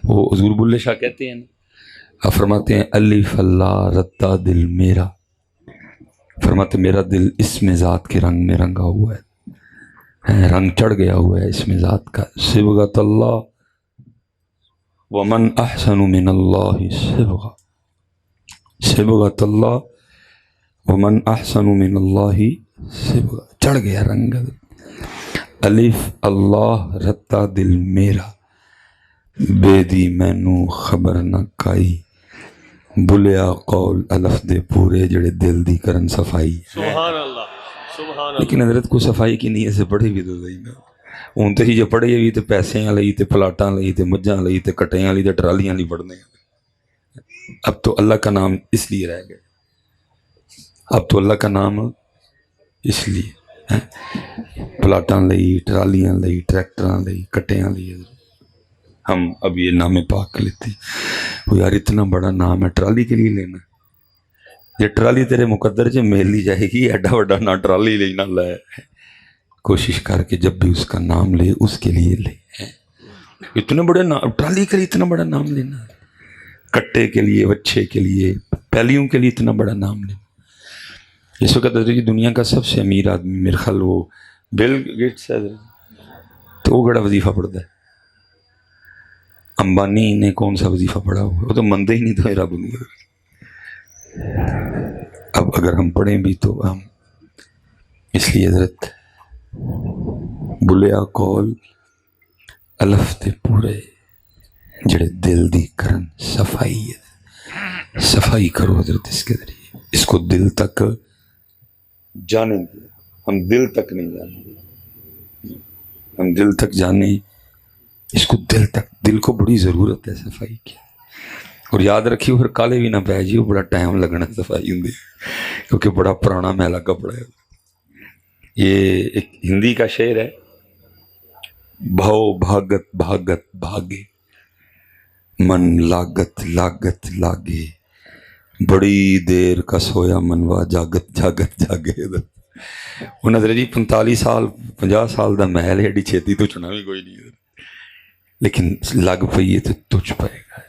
وہ حضور بلے شاہ کہتے ہیں، آپ فرماتے ہیں الف اللہ رتا دل میرا، فرماتے میرا دل اس میں ذات کے رنگ میں رنگا ہوا ہے، رنگ چڑھ گیا ہوا ہے اس میں ذات کا. صبغۃ اللہ ومن احسن من اللہ صبغہ، صبغۃ اللہ ومن احسن من اللہ صبغہ، چڑھ گیا رنگ. الف اللہ رتا دل میرا، بے دی مینو خبر نہ کائی، بلیا قول الف دے پورے جڑے دل دی کرن صفائی. سبحان اللہ سبحان اللہ. لیکن حضرت کو صفائی کی نیت سے پڑھے بھی تو صحیح نا، ہوں تو ہی جو پڑھے بھی تو پیسے لئی تے پلاٹاں لئی تے مجھاں لئی تے کٹیاں لئی تے ٹرالیاں لئی پڑھنے. اب تو اللہ کا نام اس لیے رہ گئے، اب تو اللہ کا نام اس لیے پلاٹاں لئی ٹرالیاں لئی ٹریکٹراں لئی کٹیاں لئی. ہم اب یہ نام پاک لیتے وہ یار اتنا بڑا نام ہے ٹرالی کے لیے لینا، یہ ٹرالی تیرے مقدر سے میل لی جائے گی، ایڈا بڑا نہ ٹرالی لینا لے. کوشش کر کے جب بھی اس کا نام لے اس کے لیے لے. اتنے بڑے نام ٹرالی کے لیے اتنا بڑا نام لینا، کٹے کے لیے بچے کے لیے پہلیوں کے لیے اتنا بڑا نام لینا. اس وقت دنیا کا سب سے امیر آدمی میرے خیال وہ بل گیٹس ہے، تو وہ بڑا وظیفہ پڑھتا ہے. امبانی نے کون سا وظیفہ پڑھا ہوا، وہ تو مندے ہی نہیں تھا رب نے. اب اگر ہم پڑھیں بھی تو ہم اس لیے حضرت بلیا کول الف تے پورے جڑے دل دی کرن صفائی ہے، صفائی کرو حضرت اس کے ذریعے. اس کو دل تک جانیں گے، ہم دل تک نہیں جانیں، ہم دل تک جانیں اس کو دل تک. دل کو بڑی ضرورت ہے صفائی کی. اور یاد رکھیے پھر کالے بھی نہ پہ جی، وہ بڑا ٹائم لگنا صفائی ہوں کیونکہ بڑا پرانا میلا کپڑا ہے. یہ ایک ہندی کا شعر ہے، بھو بھاگت بھاگت بھاگے من لاگت لاگت لاگے، بڑی دیر کا سویا منوا جاگت جاگت جاگے. وہ نظر جی 45 سال 50 سال دا محل ہے، ایڈی چھیتی تو چنا بھی کوئی نہیں، لیکن لگ پئیے تو تجھ پائے گا.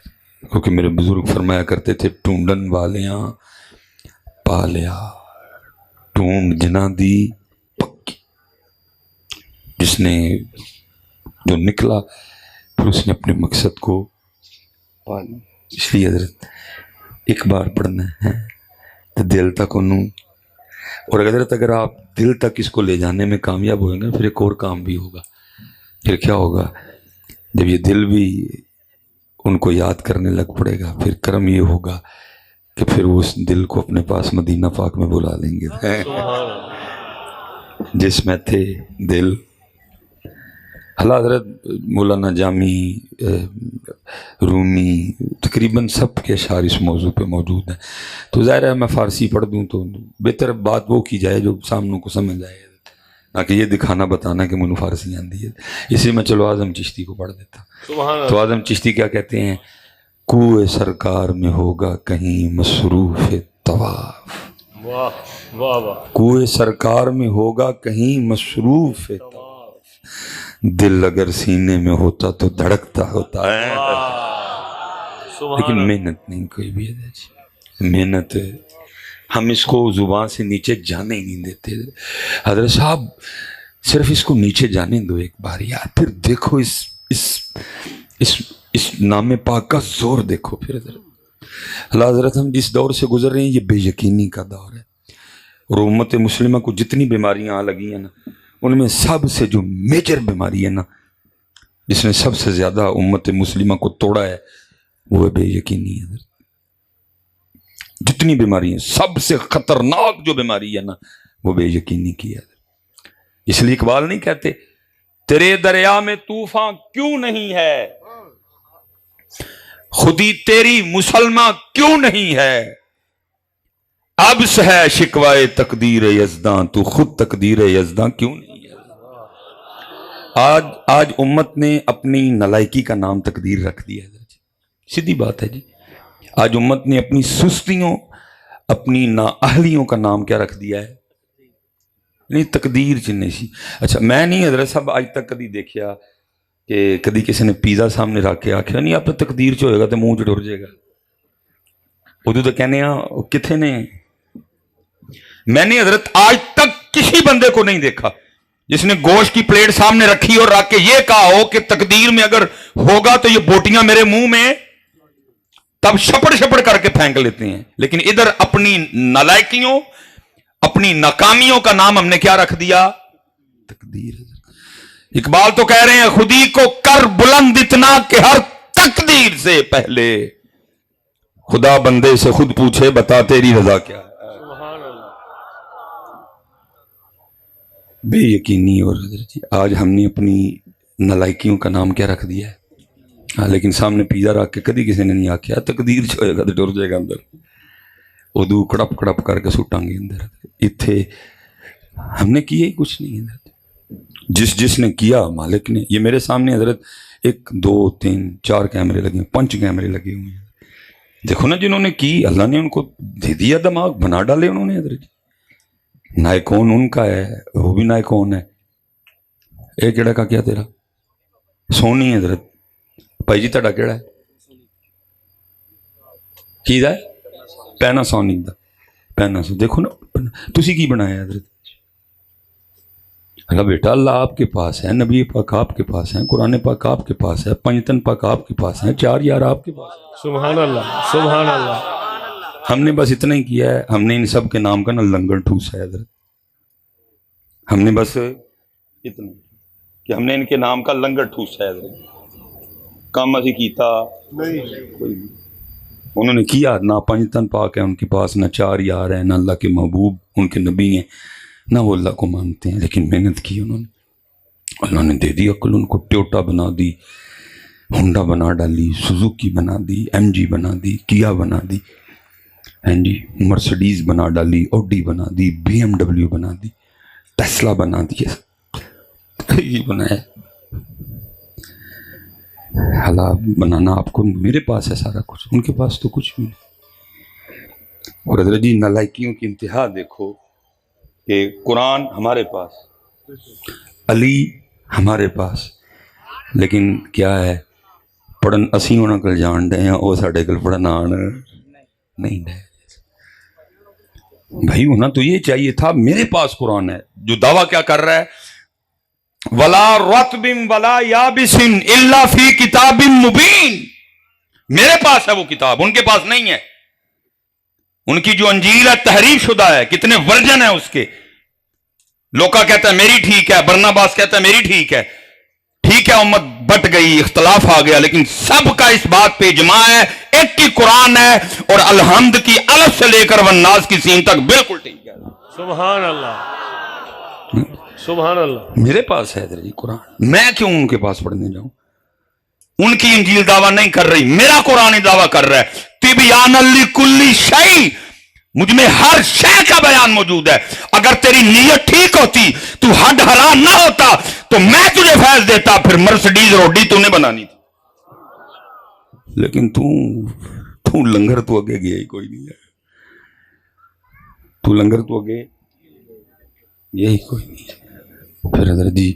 کیونکہ میرے بزرگ فرمایا کرتے تھے ٹونڈن والیاں پالیا، ٹونڈ جنا دی پکی. جس نے جو نکلا پھر اس نے اپنے مقصد کو پالی. اس لیے حضرت ایک بار پڑھنا ہے تو دل تک انہوں، اور حضرت اگر آپ دل تک اس کو لے جانے میں کامیاب ہوئیں گے پھر ایک اور کام بھی ہوگا. پھر کیا ہوگا جب یہ دل بھی ان کو یاد کرنے لگ پڑے گا، پھر کرم یہ ہوگا کہ پھر وہ اس دل کو اپنے پاس مدینہ پاک میں بلا لیں گے. جس میں تھے دل. اللہ حضرت مولانا جامی رومی تقریباً سب کے اشعار اس موضوع پہ موجود ہیں. تو ظاہر ہے میں فارسی پڑھ دوں تو بہتر بات وہ کی جائے جو سامنے کو سمجھ آئے، نہ کہ یہ دکھانا بتانا کہ منو فارسی آندی ہے. اسی میں چلو اعظم چشتی کو پڑھ دیتا. تو اعظم چشتی کیا کہتے ہیں، کوئے سرکار میں ہوگا کہیں مصروف طواف، کوئے سرکار میں ہوگا کہیں مصروف طواف، دل اگر سینے میں ہوتا تو دھڑکتا ہوتا ہے. لیکن محنت نہیں کوئی بھی ہے، محنت ہم اس کو زبان سے نیچے جانے ہی نہیں دیتے. حضرت صاحب صرف اس کو نیچے جانے دو ایک بار یار، پھر دیکھو اس نام پاک کا زور دیکھو. پھر اللہ حضرت ہم جس دور سے گزر رہے ہیں یہ بے یقینی کا دور ہے. اور امت مسلمہ کو جتنی بیماریاں آ لگی ہیں نا، ان میں سب سے جو میجر بیماری ہے نا، جس نے سب سے زیادہ امت مسلمہ کو توڑا ہے، وہ بے یقینی ہے. جتنی بیماری ہیں سب سے خطرناک جو بیماری ہے نا وہ بے یقینی کی ہے. اس لیے اقبال نہیں کہتے تیرے دریا میں طوفان کیوں نہیں ہے، خودی تیری مسلمہ کیوں نہیں ہے، اب سے ہے شکوائے تقدیر یزداں تو خود تقدیر یزداں کیوں نہیں ہے. آج امت نے اپنی نالائکی کا نام تقدیر رکھ دیا ہے. سیدھی بات ہے جی. آج امت نے اپنی سستیوں اپنی نااہلیوں کا نام کیا رکھ دیا ہے، نہیں تقدیر چننے سی. اچھا میں نہیں حضرت صاحب آج تک کبھی دیکھیا کہ کدی کسی نے پیزا سامنے رکھ کے آخیا نہیں آپ تقدیر چ ہوئے گا تو منہ چ ٹر جائے گا. ادو تو کہنے کتنے نے. میں نے حضرت آج تک کسی بندے کو نہیں دیکھا جس نے گوشت کی پلیٹ سامنے رکھی اور رکھ کے یہ کہا ہو کہ تقدیر میں اگر ہوگا تو یہ بوٹیاں میرے منہ میں, تب شپڑ شپڑ کر کے پھینک لیتے ہیں. لیکن ادھر اپنی نالائکیوں اپنی ناکامیوں کا نام ہم نے کیا رکھ دیا؟ تقدیر. اقبال تو کہہ رہے ہیں خودی کو کر بلند اتنا کہ ہر تقدیر سے پہلے خدا بندے سے خود پوچھے بتا تیری رضا کیا ہے. سبحان اللہ. بے یقینی. اور آج ہم نے اپنی نالائکیوں کا نام کیا رکھ دیا ہے. ہاں لیکن سامنے پیزا رکھ کے کدی کسی نے نہیں آخیا تقدیر چ ہوئے گا تو ٹر جائے گا اندر. ادو کڑپ کڑپ کر کے سٹاں گے اندر. اتنے ہم نے کیا ہی کچھ نہیں ہے. جس نے کیا مالک نے. یہ میرے سامنے حضرت 1 2 3 4 کیمرے لگے ہیں, 5 کیمرے لگے ہوئے ہیں. دیکھو نا جنہوں نے کی اللہ نے ان کو دے دیا دماغ, بنا ڈالے انہوں نے حضرت. نائکون ان کا ہے, وہ بھی نائکون ہے. ایک کیڑا کا کیا تیرا سونی حضرت. بھائی جی تہاڈا کیڑا ہے کی ہے؟ پیناسونک دا. پیناسونک. دیکھو نا تسی کی بنایا حضرت. اللہ بیٹا اللہ آپ کے پاس ہے, نبی پاک آپ کے پاس ہیں, قرآن پاک آپ کے پاس ہے, پنجتن پاک آپ کے پاس ہیں, 4 یار آپ کے پاس ہیں. سبحان اللہ. سبحان اللہ. ہم نے بس اتنا ہی کیا ہے. ہم نے ان سب کے نام کا نا لنگر ٹھوسا ہے حضرت. ہم نے بس اتنا کہ ہم نے ان کے نام کا لنگر ٹھوسا ہے حضرت. کام اسی کیتا نہیں کوئی بھی. انہوں نے کیا نہ پنجتن پاک ہے ان کے پاس, نہ 4 یار ہیں, نہ اللہ کے محبوب ان کے نبی ہیں, نہ وہ اللہ کو مانتے ہیں. لیکن محنت کی انہوں نے. اللہ نے دے دی عقل ان کو. ٹویوٹا بنا دی, ہونڈا بنا ڈالی, سوزوکی بنا دی, ایم جی بنا دی, کیا بنا دی, ہاں جی مرسڈیز بنا ڈالی, اوڈی بنا دی, بی ایم ڈبلیو بنا دی, ٹیسلا بنا دی. یہ بنایا حالات بنانا آپ کو. میرے پاس ہے سارا کچھ, ان کے پاس تو کچھ بھی نہیں. اور حضرت جی نالائکیوں کی انتہا دیکھو کہ قرآن ہمارے پاس, علی ہمارے پاس, لیکن کیا ہے پڑھن اسی انہوں کل جان ڈے ہیں, وہ ساڑھے کل پڑھن آن نہیں ڈے. بھائی ہونا تو یہ چاہیے تھا. میرے پاس قرآن ہے جو دعویٰ کیا کر رہا ہے, ولا رطب ولا یابس الا فی کتاب مبین. میرے پاس ہے وہ کتاب, ان کے پاس نہیں ہے. ان کی جو انجیل ہے تحریف شدہ ہے, کتنے ورژن ہیں اس کے. لوکا کہتا ہے میری ٹھیک ہے, برناباس کہتا ہے میری ٹھیک ہے. ٹھیک ہے امت بٹ گئی, اختلاف آ گیا, لیکن سب کا اس بات پہ اجماع ہے ایک ہی قرآن ہے, اور الحمد کی الف سے لے کر والناس کی سین تک بالکل ٹھیک ہے. سبحان اللہ. سبحان اللہ. میرے پاس ہے حضرت جی قرآن. میں کیوں ان کے پاس پڑھنے جاؤں؟ ان کی انجیل دعویٰ نہیں کر رہی, میرا قرآن ہی دعویٰ کر رہا ہے. تبیان لکل شیء, مجھ میں ہر شے کا بیان موجود ہے. اگر تیری نیت ٹھیک ہوتی, تو حد حرام نہ ہوتا, تو میں تجھے فیض دیتا, پھر مرسڈیز روڈی تو نے بنانی تھی. لیکن تو لنگر تو اگے گیا ہی کوئی نہیں ہے. تو لنگر تو اگے یہی کوئی نہیں ہے. پھر حضرت جی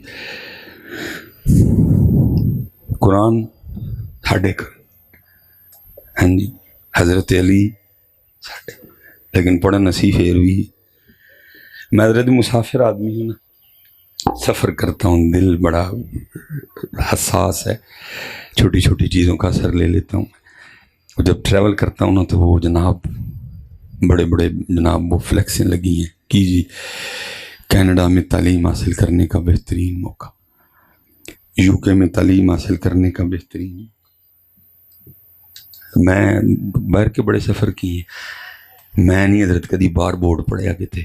قرآن ساڑھے کا, ہاں جی حضرت علی ساڑھے, لیکن پڑھن اسی پھر بھی. میں حضرت مسافر آدمی ہوں نا, سفر کرتا ہوں, دل بڑا حساس ہے, چھوٹی چھوٹی چیزوں کا اثر لے لیتا ہوں. اور جب ٹریول کرتا ہوں نا تو وہ جناب بڑے بڑے جناب وہ فلیکسیں لگی ہیں کہ جی کینیڈا میں تعلیم حاصل کرنے کا بہترین موقع, یو کے میں تعلیم حاصل کرنے کا بہترین. میں باہر کے بڑے سفر کیے ہیں. میں نہیں حضرت کدی بار بورڈ پڑھے کہ تھے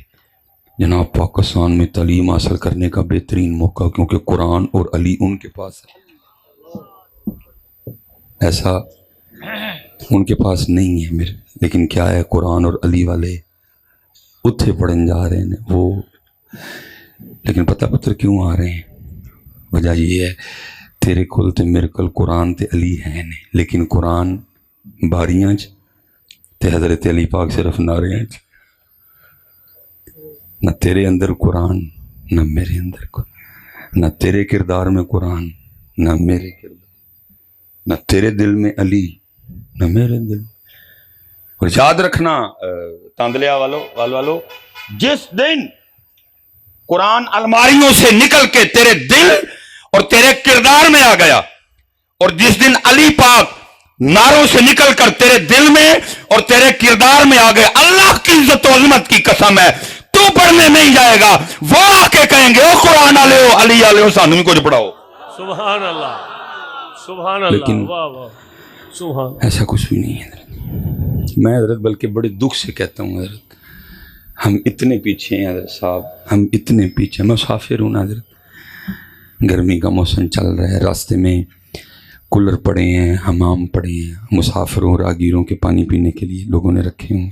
جناب پاکستان میں تعلیم حاصل کرنے کا بہترین موقع کیونکہ قرآن اور علی ان کے پاس ہے. ایسا ان کے پاس نہیں ہے میرے. لیکن کیا ہے قرآن اور علی والے اتھے پڑھن جا رہے ہیں وہ. لیکن پتہ پتر کیوں آ رہے ہیں؟ وجہ یہ ہے تیرے کول تے میرے کول قرآن تے علی ہیں نے, لیکن قرآن باریاں تے حضرت علی پاک صرف نعرے چ. نہ تیرے اندر قرآن, نہ میرے اندر قرآن, نہ تیرے کردار میں قرآن, نہ میرے کردار، نہ تیرے دل میں علی، نہ میرے دل۔ اور یاد رکھنا تاندلیا والو، جس دن قرآن الماریوں سے نکل کے تیرے دل اور تیرے کردار میں آ گیا، اور جس دن علی پاک ناروں سے نکل کر تیرے دل میں اور تیرے کردار میں آ گئے، اللہ کی عزت و عظمت کی قسم ہے تو پڑھنے نہیں جائے گا، وہ آ کے کہیں گے او قرآن والے ہو، علی والے ہو، سانو بھی کچھ پڑھاؤ۔ سبحان اللہ، سبحان اللہ، لیکن واہ واہ، سبحان۔ ایسا کچھ بھی نہیں ہے حضرت۔ میں حضرت بلکہ بڑے دکھ سے کہتا ہوں حضرت، ہم اتنے پیچھے ہیں حضرت صاحب، ہم اتنے پیچھے، میں مسافر ہوں نا حضرت، گرمی کا موسم چل رہا ہے، راستے میں کولر پڑے ہیں، حمام پڑے ہیں، مسافروں راگیروں کے پانی پینے کے لیے لوگوں نے رکھے ہوئے ہیں،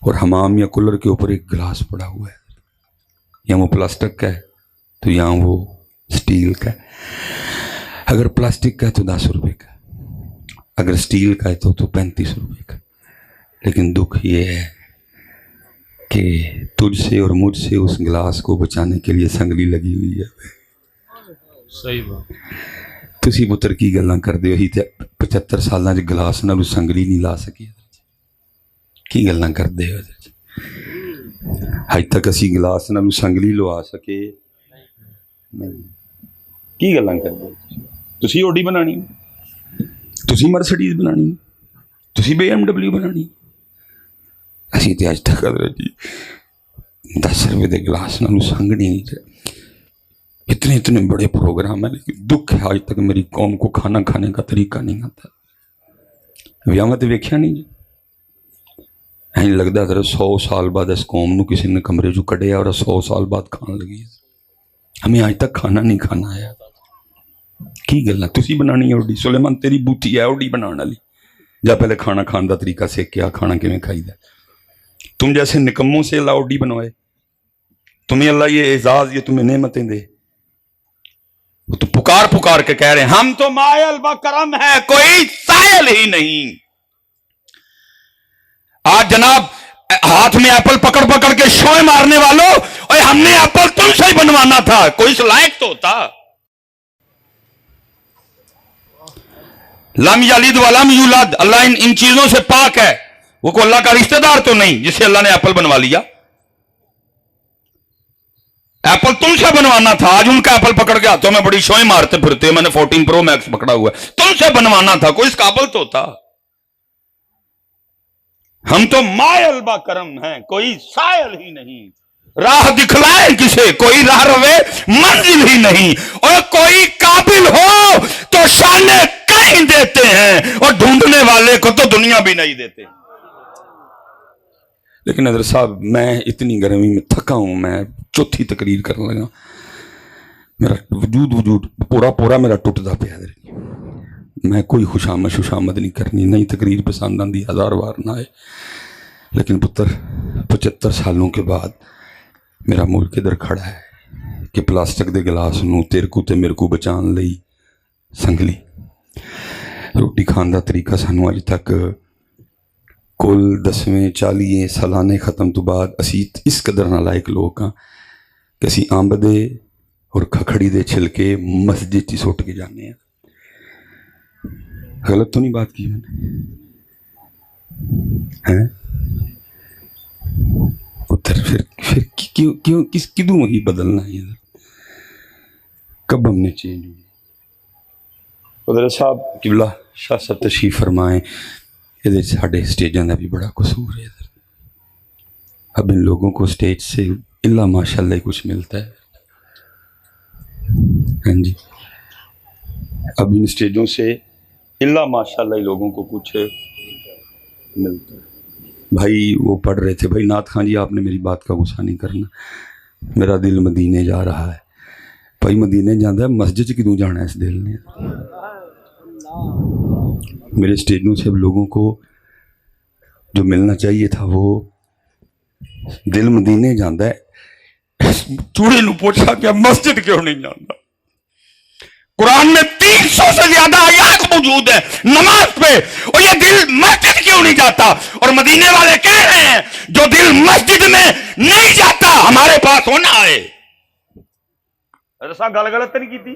اور حمام یا کولر کے اوپر ایک گلاس پڑا ہوا ہے، یا وہ پلاسٹک کا ہے تو یہاں وہ سٹیل کا ہے، اگر پلاسٹک کا ہے تو 10 روپے کا، اگر سٹیل کا ہے تو 35 روپے کا۔ لیکن دکھ یہ ہے کہ تجھ سے اور مجھ سے اس گلاس کو بچانے کے لیے سنگلی لگی ہوئی ہے۔ صحیح بات۔ تسی پتر کی گلاں کر دے ہی تے 75 سالاں چ گلاس نال سنگلی نہیں لا سکی، کی گلاں کر دے ہو؟ اج تک اسی گلاس نال سنگلی لوا سکے نہیں، کی گلاں کر دے؟ تسی اوڈی بنانی، تسی مرسڈیز بنانی، تسی BMW بنانی، اسی تے اج تک حضرت جی 10 روپے دے گلاس نال سنگنی نہیں چاہیے۔ اتنے بڑے پروگرام ہیں، لیکن دکھ ہے آج تک میری قوم کو کھانا کھانے کا طریقہ نہیں آتا۔ ویاہ تے ویکھیا نہیں جی، این لگتا ہے 100 سال بعد اس قوم نو کسی نے کمرے جو کڈیا اور 100 سال بعد کھان لگی ہے۔ ہمیں آج تک کھانا نہیں کھانا آیا۔ کی گل ہے تسی بنانی ہے اوڈی؟ سلیمان تیری بوتی ہے اوڈی بنانے والی، جا پہلے کھانا کھان دا طریقہ سیکھ کے آ، کھانا کیویں کھائی دا۔ تم جیسے نکموں سے اللہ اوڈی بنوائے، تمہیں اللہ یہ اعزاز، یہ تمہیں نعمتیں دے، وہ تو پکار کے کہہ رہے ہیں ہم تو مائل با کرم ہے کوئی سائل ہی نہیں۔ آج جناب ہاتھ میں ایپل پکڑ کے شوئے مارنے والوں، اور ہم نے ایپل تم سے ہی بنوانا تھا، کوئی اس لائق تو ہوتا۔ لم یلد ولم یولد، اللہ ان چیزوں سے پاک ہے، وہ کو اللہ کا رشتہ دار تو نہیں جسے اللہ نے ایپل بنوا لیا۔ ایپل تم سے بنوانا تھا، آج ان کا ایپل پکڑ کے ہاتھوں میں بڑی شوئیں مارتے پھرتے، میں نے 14 پرو میکس پکڑا ہوا ہے، تم سے بنوانا تھا، کوئی اس قابل تو ہوتا۔ ہم تو مائل با کرم ہیں کوئی سائل ہی نہیں، راہ دکھلائے کسے کوئی راہ روے منزل ہی نہیں، اور کوئی قابل ہو تو شانے کہیں دیتے ہیں، اور ڈھونڈنے والے کو تو دنیا بھی نہیں دیتے۔ لیکن حضرت صاحب میں اتنی گرمی میں تھکا ہوں، میں چوتھی تقریر کرنے لگا، میرا وجود پورا میرا ٹوٹتا پیا۔ میں کوئی خوشامد نہیں کرنی، نہیں تقریر پسند آندی 1000 بار نہ آئے، لیکن پتر 75 سالوں کے بعد میرا ملک ادھر کھڑا ہے کہ پلاسٹک دے گلاس نو تیرے کو تے میرے کو بچان لئی سنگلی۔ روٹی کھان دا طریقہ سانو اج تک کل 10ویں 40 سالانے ختم تو بعد اسی اس قدر نالائق لوگ ہاں کہ اسی آمب دے اور کھکھڑی دے چھلکے مسجد چی سوٹ کے جانے ہیں۔ غلط تو نہیں بات کی میں نے؟ ادھر پھر کیوں کدوں وہی بدلنا ہے؟ کب ہم نے چینج ہوئی؟ حضرت صاحب قبلہ شاہ صاحب تشریف فرمائیں، یہ ساڑھے اسٹیجوں کا بھی بڑا قصور ہے۔ اب ان لوگوں کو اسٹیج سے اللہ ماشاءاللہ کچھ ملتا ہے، ہاں جی، اب ان اسٹیجوں سے اللہ ماشاءاللہ لوگوں کو کچھ ملتا ہے۔ بھائی وہ پڑھ رہے تھے، بھائی نعت خان جی آپ نے میری بات کا غصہ نہیں کرنا، میرا دل مدینے جا رہا ہے۔ بھائی مدینے جانا ہے، مسجد کیوں جانا ہے اس دل نے؟ میرے اسٹیجوں سے اب لوگوں کو جو ملنا چاہیے تھا وہ دل مدینے جانا ہے۔ چوڑے نو پوچھا کہ مسجد کیوں نہیں جانا؟ قرآن میں 300 سے زیادہ آیات موجود ہیں نماز پہ، اور یہ دل مسجد کیوں نہیں جاتا؟ اور مدینے والے کہہ رہے ہیں جو دل مسجد میں نہیں جاتا ہمارے پاس ہونا آئے۔ ایسا گل غلط نہیں کی تھی؟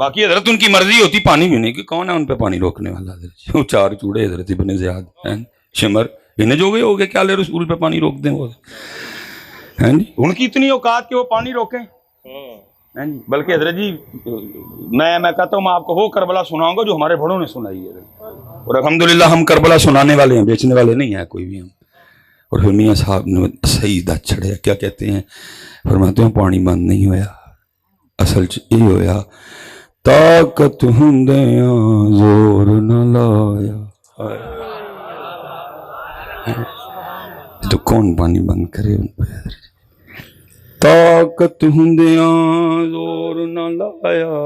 باقی حضرت ان کی مرضی ہوتی پانی پینے کی، کون ہے ان پہ پانی روکنے والا؟ حضرت وہ چار چوڑے حضرت ابن زیاد ہیں شمر، انہیں جو گئے ہو گئے کیا لے رسول پہ پانی روک دیں وہ ہیں جی، ان کی اتنی اوقات کہ وہ پانی روکیں ہیں جی۔ بلکہ حضرت جی میں کہتا ہوں میں آپ کو وہ کربلا سناؤں گا جو ہمارے بڑوں نے سنائی ہے، اور الحمدللہ ہم کربلا سنانے والے ہیں، بیچنے والے نہیں ہیں کوئی بھی ہم۔ اور پھر میاں صاحب نے صحیح دت چھڑیا، کیا کہتے ہیں؟ فرماتے ہیں پانی بند نہیں ہویا، اصل یہ ہویا طاقت ہندیاں زور نہ لایا۔ تو کون پانی بند کرے ان پہ؟ طاقت ہندیاں زور نہ لایا،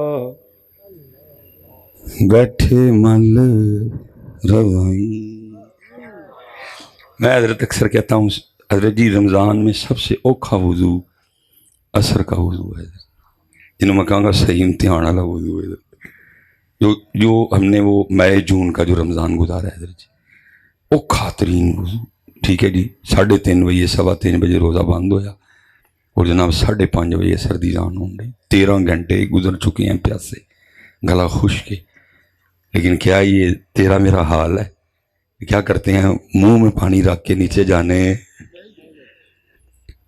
بیٹھے مل روائی۔ میں حضرت اکثر کہتا ہوں حضرت جی رمضان میں سب سے اوکھا وضو عصر کا وضو ہے، جنہوں میں کہوں گا صحیح امتحان والا وضو ہے جو ہم نے وہ مئی جون کا جو رمضان گزارا ہے حضرت جی، اوکھا ترین وضو۔ ٹھیک ہے جی، 3:30 بجے 3:15 بجے روزہ بند ہویا اور جناب 5:30 بجے سردی جان ہوں گئی، 13 گھنٹے گزر چکے ہیں پیاسے، گلا خشک ہے، لیکن کیا یہ تیرا میرا حال ہے؟ کیا کرتے ہیں منہ میں پانی رکھ کے نیچے جانے۔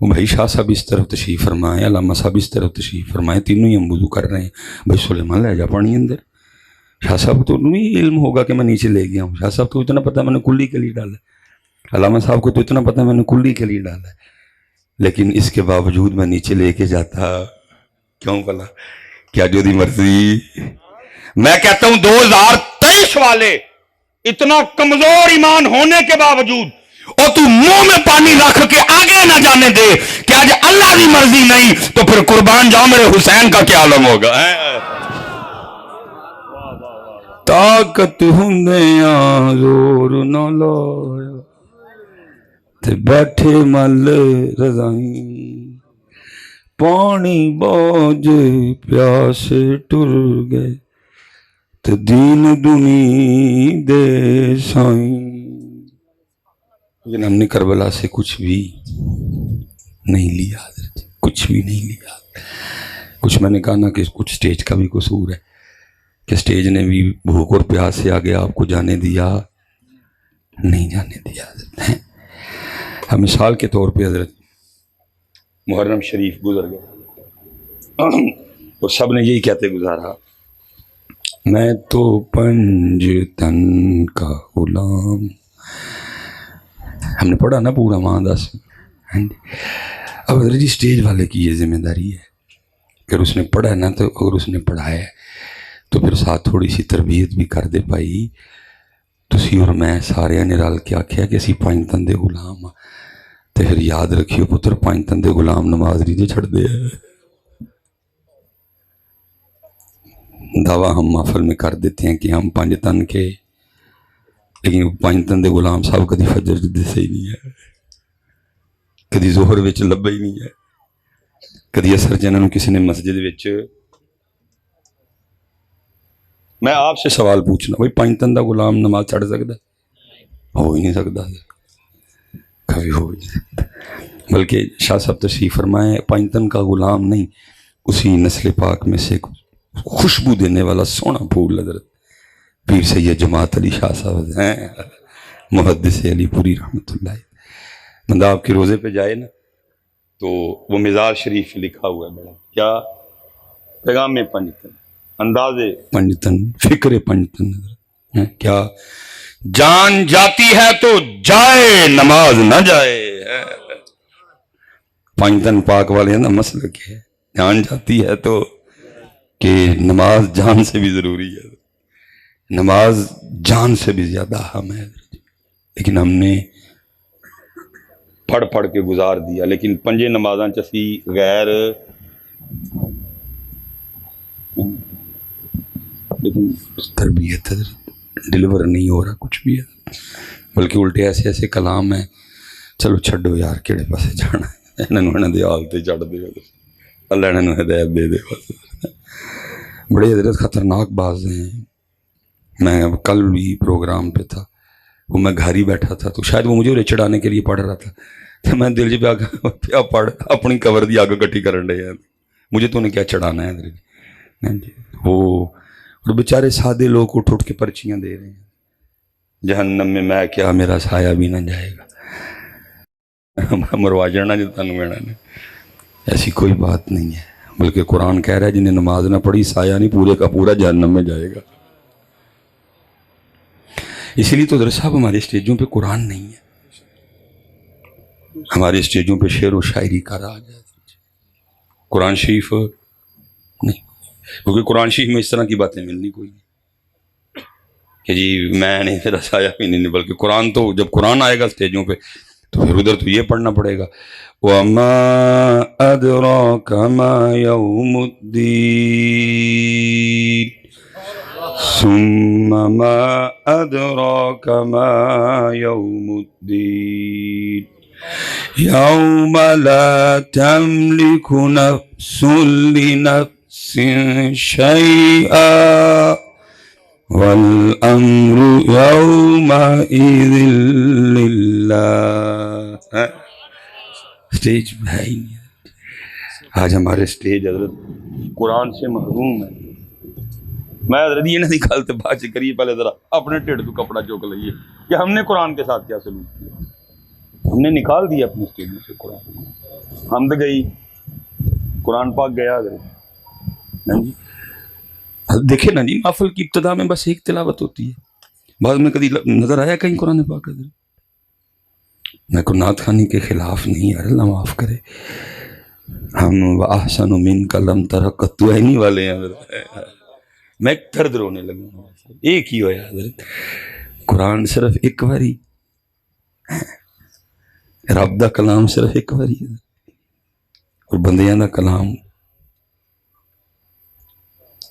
وہ بھائی شاہ صاحب اس طرف تشریف فرمائیں، علامہ صاحب اس طرف تشریف فرمائیں، تینوں ہی ہم وضو کر رہے ہیں، بھائی سلیمان لے جا پانی اندر۔ شاہ صاحب کو تو نہیں علم ہوگا کہ میں نیچے لے گیا ہوں، شاہ صاحب کو اتنا پتہ میں نے کلی کے لیے ڈالا، علامہ صاحب کو تو اتنا پتہ میں نے کلی کے لیے ڈالا، لیکن اس کے باوجود میں نیچے لے کے جاتا کیوں بھلا؟ کیا جو دی مرضی؟ میں کہتا ہوں 2023 والے اتنا کمزور ایمان ہونے کے باوجود اور تو منہ میں پانی رکھ کے آگے نہ جانے دے کہ آج اللہ کی مرضی نہیں تو پھر قربان جاؤ میرے حسین کا کیا عالم ہوگا۔ طاقت ہندیاں زور نہ لایا تے بیٹھے مل رضائیں، پانی باج پیاسے ٹر گئے تے دین دنی دے سائیں۔ لیکن ہم نے کربلا سے کچھ بھی نہیں لیا حضرت، کچھ بھی نہیں لیا۔ کچھ میں نے کہا نا کہ کچھ سٹیج کا بھی قصور ہے کہ سٹیج نے بھی بھوک اور پیاس سے آگے آپ کو جانے دیا نہیں جانے دیا حضرت۔ ہم مثال کے طور پہ حضرت محرم شریف گزر گیا اور سب نے یہی کہتے گزارا، میں تو پنج تن کا غلام۔ ہم نے پڑھا نا پورا وہاں 10۔ اب حضرت جی سٹیج والے کی یہ ذمہ داری ہے کہ اگر اس نے پڑھا ہے نا تو اگر اس نے پڑھایا ہے تو پھر ساتھ تھوڑی سی تربیت بھی کر دے پائی۔ تسی اور میں سارے نے رل کے آکھیا کہ اسی 5 تندے غلام ہاں، تو پھر یاد رکھیو پتر 5 تندے غلام نماز نہیں جے چھڑ دے۔ دعویٰ ہم محفل میں کر دیتے ہیں کہ ہم 5 تن کے، لیکن 5 تندے غلام صاحب کدی فجر جدے سے ہی نہیں ہے، کدی ظہر وچ لبے ہی نہیں ہے، کدی اثر جنہوں کسی نے مسجد وچ۔ میں آپ سے سوال پوچھنا، بھائی 5 تندہ غلام نماز چھڑ سکتا ہے؟ ہو ہی نہیں سکتا، کبھی ہو ہی نہیں سکتا۔ بلکہ شاہ صاحب تشریف فرمائے 5 تن کا غلام نہیں، اسی نسل پاک میں سے ایک خوشبو دینے والا سونا پھول حضرت پیر سید جماعت علی شاہ صاحب ہیں، محدث علی پوری رحمۃ اللہ۔ بندہ آپ کے روزے پہ جائے نا تو وہ مزار شریف لکھا ہوا ہے بڑا، کیا پیغام میں 5 تن، اندازے 5 تن، فکر 5 تن حضرت، کیا جان جاتی ہے تو جائے نماز نہ جائے۔ 5 تن پاک والے نا مسئلہ کیا ہے، جان جاتی ہے تو کہ نماز جان سے بھی ضروری ہے، نماز جان سے بھی زیادہ اہم ہے، لیکن ہم نے پڑھ پڑھ کے گزار دیا۔ لیکن 5 نمازاں چسی غیر، لیکن تربیت ڈلیور نہیں ہو رہا کچھ بھی ہے، بلکہ الٹے ایسے ایسے کلام ہیں، چلو چھڈو یار کیڑے پاسے جانا ہے، انہوں دے حالتے چڑھ دے، اللہ انہوں ہدایت دے دے۔ بڑے حضرت خطرناک باز ہیں۔ میں کل بھی پروگرام پہ تھا، وہ میں گھر ہی بیٹھا تھا تو شاید وہ مجھے چڑھانے کے لیے پڑھ رہا تھا، تو میں دل پہ پڑھ اپنی قبر دی آگ کٹھی کرن ڈے، مجھے تو انہیں کیا چڑھانا ہے، جی وہ اور بیچارے سادے لوگ اٹھ اٹھ کے پرچیاں دے رہے ہیں جہنم میں میں کیا میرا سایہ بھی نہ جائے گا مروا جانا جو تنگ میرا نے. ایسی کوئی بات نہیں ہے، بلکہ قرآن کہہ رہا ہے جنہیں نماز نہ پڑھی سایہ نہیں پورے کا پورا جہنم میں جائے گا. اسی لیے تو در صاحب ہمارے اسٹیجوں پہ قرآن نہیں ہے، ہمارے اسٹیجوں پہ شعر و شاعری کا راج ہے، قرآن شریف نہیں. کیونکہ قرآن شریف میں اس طرح کی باتیں ملنی کوئی نہیں کہ جی میں نہیں میرا سایہ بھی نہیں، بلکہ قرآن تو جب قرآن آئے گا اسٹیجوں پہ تو پھر ادھر تو یہ پڑھنا پڑے گا وَمَا أَدْرَاكَ مَا يَوْمُ الدِّينِ ثُمَّ مَا أَدْرَاكَ مَا يَوْمُ الدِّينِ يَوْمَ لَا تَمْلِكُ نَفْسٌ لِنَفْسٍ شَيْئًا وَالْأَمْرُ يَوْمَئِذٍ لِلَّهِ. اسٹیج ہے ہی نہیں، آج ہمارے اسٹیج حضرت قرآن سے محروم ہے. میں حضرت یہ نہ نکالتے بات کریے، پہلے ذرا اپنے ٹیڑھ کو کپڑا چوک لئیے کہ ہم نے قرآن کے ساتھ کیا سلوک کیا. ہم نے نکال دیا اپنے اسٹیج میں سے قرآن، حمد گئی، قرآن پاک گیا حضرت. دیکھیں نا جی محفل کی ابتدا میں بس ایک تلاوت ہوتی ہے، بعد میں کبھی نظر آیا کہیں قرآن پاک حضرت؟ میں کو نعت خوانی کے خلاف نہیں، یار اللہ معاف کرے، ہم وَأَحْسَنُ مِنْكَ لَمْ تَرَ قَطُّ عَيْنِي والے ہیں حضرت. میں درد رونے لگا. ایک ہی ہویا حضرت، قرآن صرف ایک باری، رب دا کلام صرف ایک باری اور بندیاں دا کلام.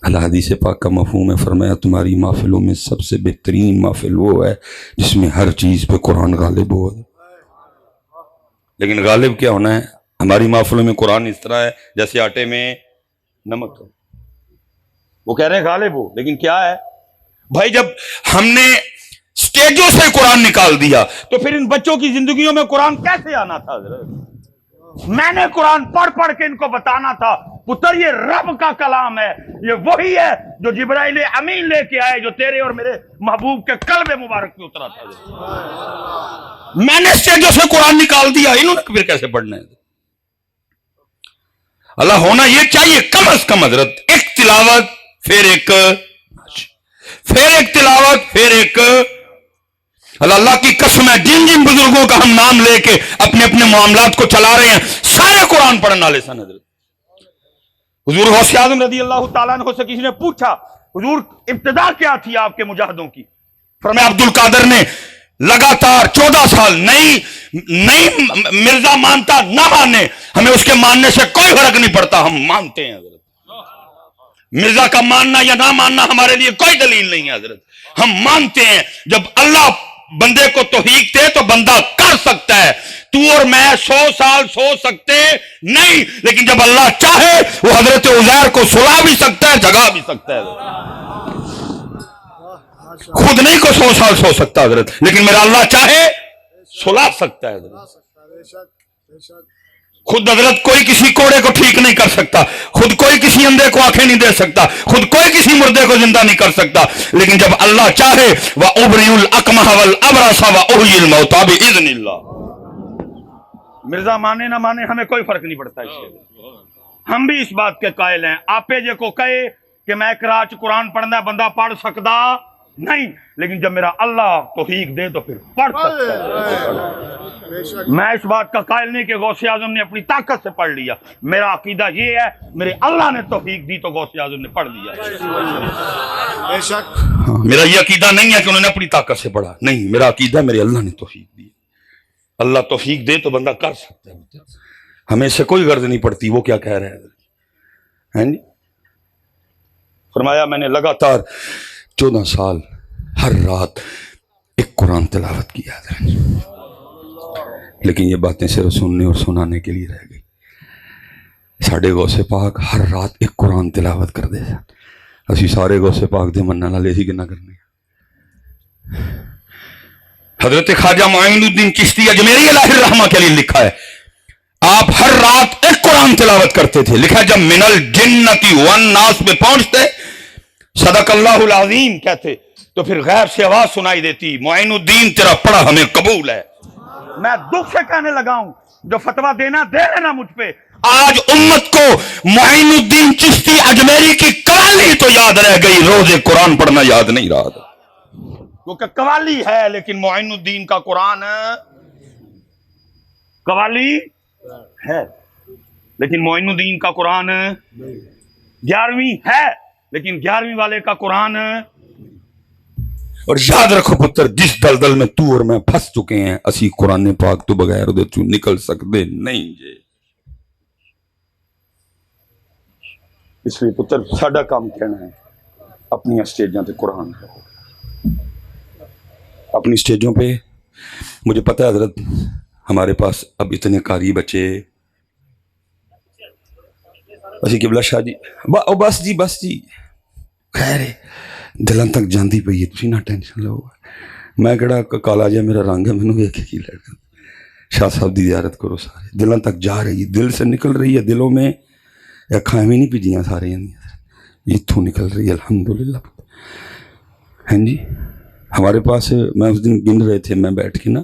اللہ حدیث پاک کا مفہوم ہے، فرمایا تمہاری محفلوں میں سب سے بہترین محفل وہ ہے جس میں ہر چیز پہ قرآن غالب ہو. لیکن غالب کیا ہونا ہے؟ ہماری محفلوں میں قرآن اس طرح ہے جیسے آٹے میں نمک ہو. وہ کہہ رہے ہیں غالب ہو، لیکن کیا ہے بھائی؟ جب ہم نے سٹیجوں سے قرآن نکال دیا تو پھر ان بچوں کی زندگیوں میں قرآن کیسے آنا تھا حضرت؟ میں نے قرآن پڑھ پڑھ کے ان کو بتانا تھا پتر یہ رب کا کلام ہے، یہ وہی ہے جو جبرائیل امین لے کے آئے، جو تیرے اور میرے محبوب کے قلب مبارک پہ اترا تھا. میں نے اسٹیجوں سے قرآن نکال دیا، انہوں نے پھر کیسے پڑھنا ہے؟ اللہ ہونا یہ چاہیے کم از کم حضرت ایک تلاوت پھر ایک تلاوت پھر ایک. اللہ کی قسم ہے جن جن بزرگوں کا ہم نام لے کے اپنے اپنے معاملات کو چلا رہے ہیں سارے قرآن پڑھنے والے سن حضرت. حضور غوث اعظم رضی اللہ تعالیٰ عنہ سے کسی نے پوچھا حضور ابتدا کیا تھی آپ کے مجاہدوں کی؟ فرمایا عبد القادر نے لگاتار 14 سال نہیں مرزا مانتا نہ مانے ہمیں اس کے ماننے سے کوئی فرق نہیں پڑتا، ہم مانتے ہیں حضرت. مرزا کا ماننا یا نہ ماننا ہمارے لیے کوئی دلیل نہیں ہے حضرت، ہم مانتے ہیں جب اللہ بندے کو توفیق دے تو بندہ کر سکتا ہے. تو اور میں 100 سال سو سکتے نہیں، لیکن جب اللہ چاہے وہ حضرت عزیر کو سلا بھی سکتا ہے، جگا بھی سکتا ہے. خود نہیں کو 100 سال سو سکتا حضرت، لیکن میرا اللہ چاہے سلا سکتا ہے حضرت. خود حضرت کوئی کسی کوڑے کو ٹھیک نہیں کر سکتا، خود کوئی کسی اندھے کو آنکھیں نہیں دے سکتا، خود کوئی کسی مردے کو زندہ نہیں کر سکتا، لیکن جب اللہ چاہے وَأُبْرِئُ الْأَكْمَحَ وَالْأَبْرَصَ وَأُحْيِي الْمَوْتَىٰ بِإِذْنِ اللَّهِ. مرزا مانے نہ مانے ہمیں کوئی فرق نہیں پڑتا. اس سے ہم بھی اس بات کے قائل ہیں آپے جے کو کہے کہ میں کراچ قرآن پڑھنا بندہ پڑھ سکتا نہیں، لیکن جب میرا اللہ توفیق دے تو پھر پڑھ سکتا ہے. میں اس بات کا قائل نہیں کہ غوث اعظم نے اپنی طاقت سے پڑھ لیا، میرا عقیدہ یہ ہے میرے اللہ نے توفیق دی تو غوث اعظم نے پڑھ لیا. میرا یہ عقیدہ نہیں ہے کہ انہوں نے اپنی طاقت سے پڑھا، نہیں، میرا عقیدہ میرے اللہ نے توفیق دی. اللہ توفیق دے تو بندہ کر سکتا ہے، ہمیں سے کوئی غرض نہیں پڑتی وہ کیا کہہ رہے ہیں. فرمایا میں نے لگاتار 14 سال ہر رات ایک قرآن تلاوت کیا حضرت، لیکن یہ باتیں صرف سننے اور سنانے کے لیے رہ گئی. ساڑھے غوث پاک ہر رات ایک قرآن تلاوت کر دے سن، اسی سارے غوث پاک دے منہ نہ لے سی کہ نہ کرنے. حضرت خواجہ معین الدین چشتی اجمیری الہ الرحمہ کے لیے لکھا ہے آپ ہر رات ایک قرآن تلاوت کرتے تھے. لکھا جب منل جنتی والناس پہ پہنچتے صدق اللہ العظیم کہتے تو پھر غیب سے آواز سنائی دیتی معین الدین تیرا پڑھا ہمیں قبول ہے. میں دکھ سے کہنے لگا ہوں جو فتویٰ دینا دے لینا مجھ پہ. آج امت کو معین الدین چشتی اجمیری کی قوالی تو یاد رہ گئی, روز قرآن پڑھنا یاد نہیں رہا. کیونکہ قوالی ہے لیکن معین الدین کا قرآن قوالی ہے لیکن معین الدین کا قرآن 11ویں ہے لیکن 11ویں والے کا قرآن. اور یاد رکھو پتر, جس دلدل میں تو اور میں پھنس چکے ہیں اسی قرآن پاک تو بغیر دے تو نکل سکتے نہیں جے. اس لیے پتر ساڈا کام کہنا ہے اپنی اسٹیجوں پہ قرآن ہے. اپنی اسٹیجوں پہ مجھے پتہ ہے حضرت ہمارے پاس اب اتنے قاری بچے اسی قبلہ شاہ جی بس جی خیر ہے دلان تک جاندی پئی ہے تسی نہ ٹینشن لو. میں کہڑا کالا جا میرا رنگ ہے مینوں ویکھ کے کی لگا. شاہ صاحب دی زیارت کرو سارے دلان تک جا رہی ہے, دل سے نکل رہی ہے, دلوں میں اکھاں میں نہیں پجیاں سارے یہ اتھوں نکل رہی ہے الحمدللہ. ہاں جی ہمارے پاس میں اس دن گن رہے تھے میں بیٹھ کے نا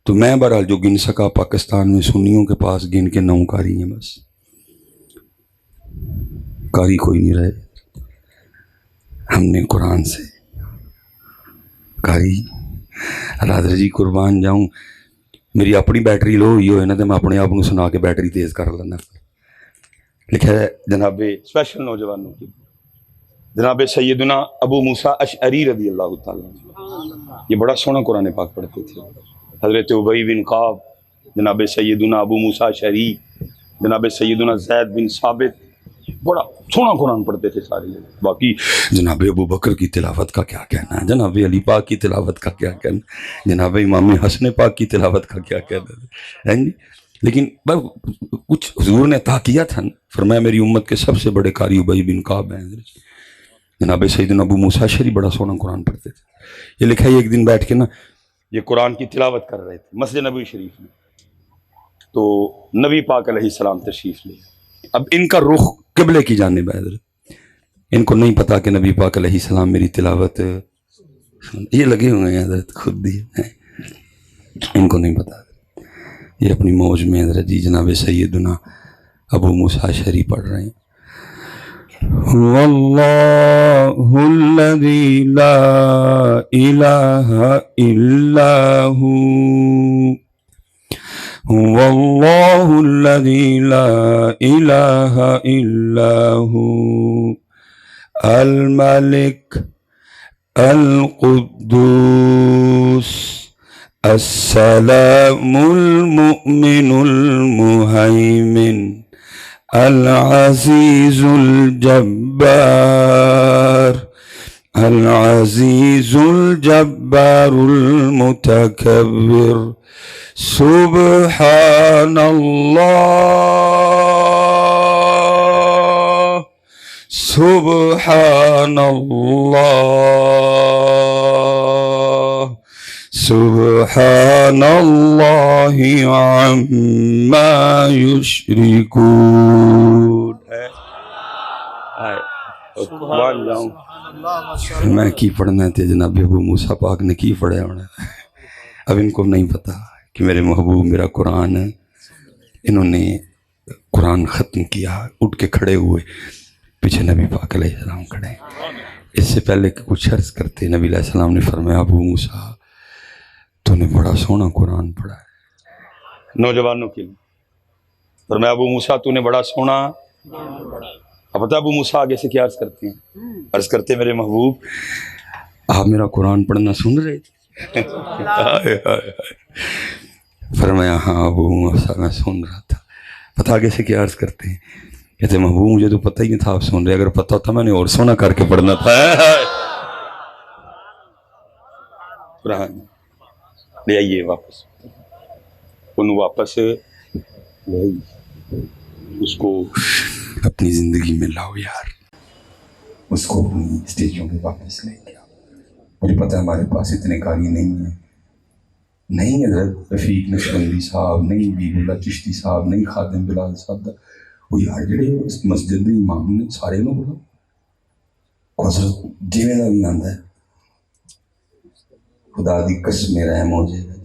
تو میں بہرحال جو گن سکا پاکستان میں سنیوں کے پاس گن کے 9 قاری ہیں بس, قاری کوئی نہیں رہے. ہم نے قرآن سے قاری رادر جی قربان جاؤں میری اپنی بیٹری لو ہوئی ہوئے نا تو میں اپنے آپ کو سنا کے بیٹری تیز کر لینا. لکھا ہے جناب اسپیشل نوجوانوں کی جناب سیدنا ابو موسیٰ اشعری رضی اللہ تعالیٰ یہ بڑا سونا قرآن پاک پڑھتے تھے. حضرت ابی بن کعب, جناب سیدنا ابو موسیٰ اشعری, جناب سیدنا زید بن ثابت بڑا سونا قرآن پڑھتے تھے سارے. باقی جناب ابو بکر کی تلاوت کا کیا کہنا ہے, جناب علی پاک کی تلاوت کا کیا کہنا, جناب امام حسن پاک کی تلاوت کا کیا کہنا ہے جی. لیکن کچھ حضور نے عطا کیا تھا, فرمایا میری امت کے سب سے بڑے قاری ابی بن کعب ہیں. جناب سیدنا ابو موسیٰ اشعری بڑا سونا قرآن پڑھتے تھے. یہ لکھا ہے ایک دن بیٹھ کے نا یہ قرآن کی تلاوت کر رہے تھے مسجد نبوی شریف میں, تو نبی پاک علیہ السلام تشریف لے. اب ان کا رخ قبلے کی جانب ہے حضرت, ان کو نہیں پتا کہ نبی پاک علیہ السلام میری تلاوت یہ لگے ہوئے ہیں حضرت خود ہی ان کو نہیں پتا. یہ اپنی موج میں حضرت جی جناب سیدنا ابو موسیٰ اشعری پڑھ رہے ہیں. واللہ الذی لا الہ الا ہو واللہ الذی لا الہ الا ہو الملک القدوس السلام المؤمن المہیمن العزیز الجبار العزیز الجبار المتکبر سبحان اللہ سبحان اللہ سبحان اللہ عما یشرکون. میں کی پڑھنا تھے جناب ابو موسیٰ پاک نے کی پڑھا ہونا. اب ان کو نہیں پتا کہ میرے محبوب میرا قرآن ہے. انہوں نے قرآن ختم کیا, اٹھ کے کھڑے ہوئے, پیچھے نبی پاک علیہ السلام کھڑے. اس سے پہلے کہ کچھ عرض کرتے نبی علیہ السلام نے فرمایا اب موسیٰ تو نے بڑا سونا قرآن پڑھا ہے. نوجوانوں کے لیے فرمایا ابو موسیٰ تو نے بڑا سونا. اب پتہ ابو موسیٰ آگے سے کیا عرض کرتے ہیں؟ عرض کرتے میرے محبوب آپ میرا قرآن پڑھنا سن رہے تھے؟ فرمایا ہاں ابو موسیٰ میں سن رہا تھا. پتہ آگے سے کیا عرض کرتے ہیں؟ کہتے محبوب مجھے تو پتہ ہی نہیں تھا آپ سن رہے, اگر پتہ ہوتا میں نے اور سونا کر کے پڑھنا تھا. قرآن لے آئیے واپس, انہوں واپس لے آئیے, اس کو اپنی زندگی میں لاؤ یار, اس کو اپنی اسٹیجوں پہ واپس لے کے آؤ. مجھے پتہ ہے ہمارے پاس اتنے قاری نہیں ہیں نہیں حضرت رفیق نقشبندی صاحب، نہیں بیب اللہ چشتی صاحب، نہیں خادم بلال صاحب دا، وہ یار جڑے اس مسجد دے امام نے سارے نو بولو حضرت جویں دا بھی آندا ہے خدا دی قسم رحم ہو جائے گا،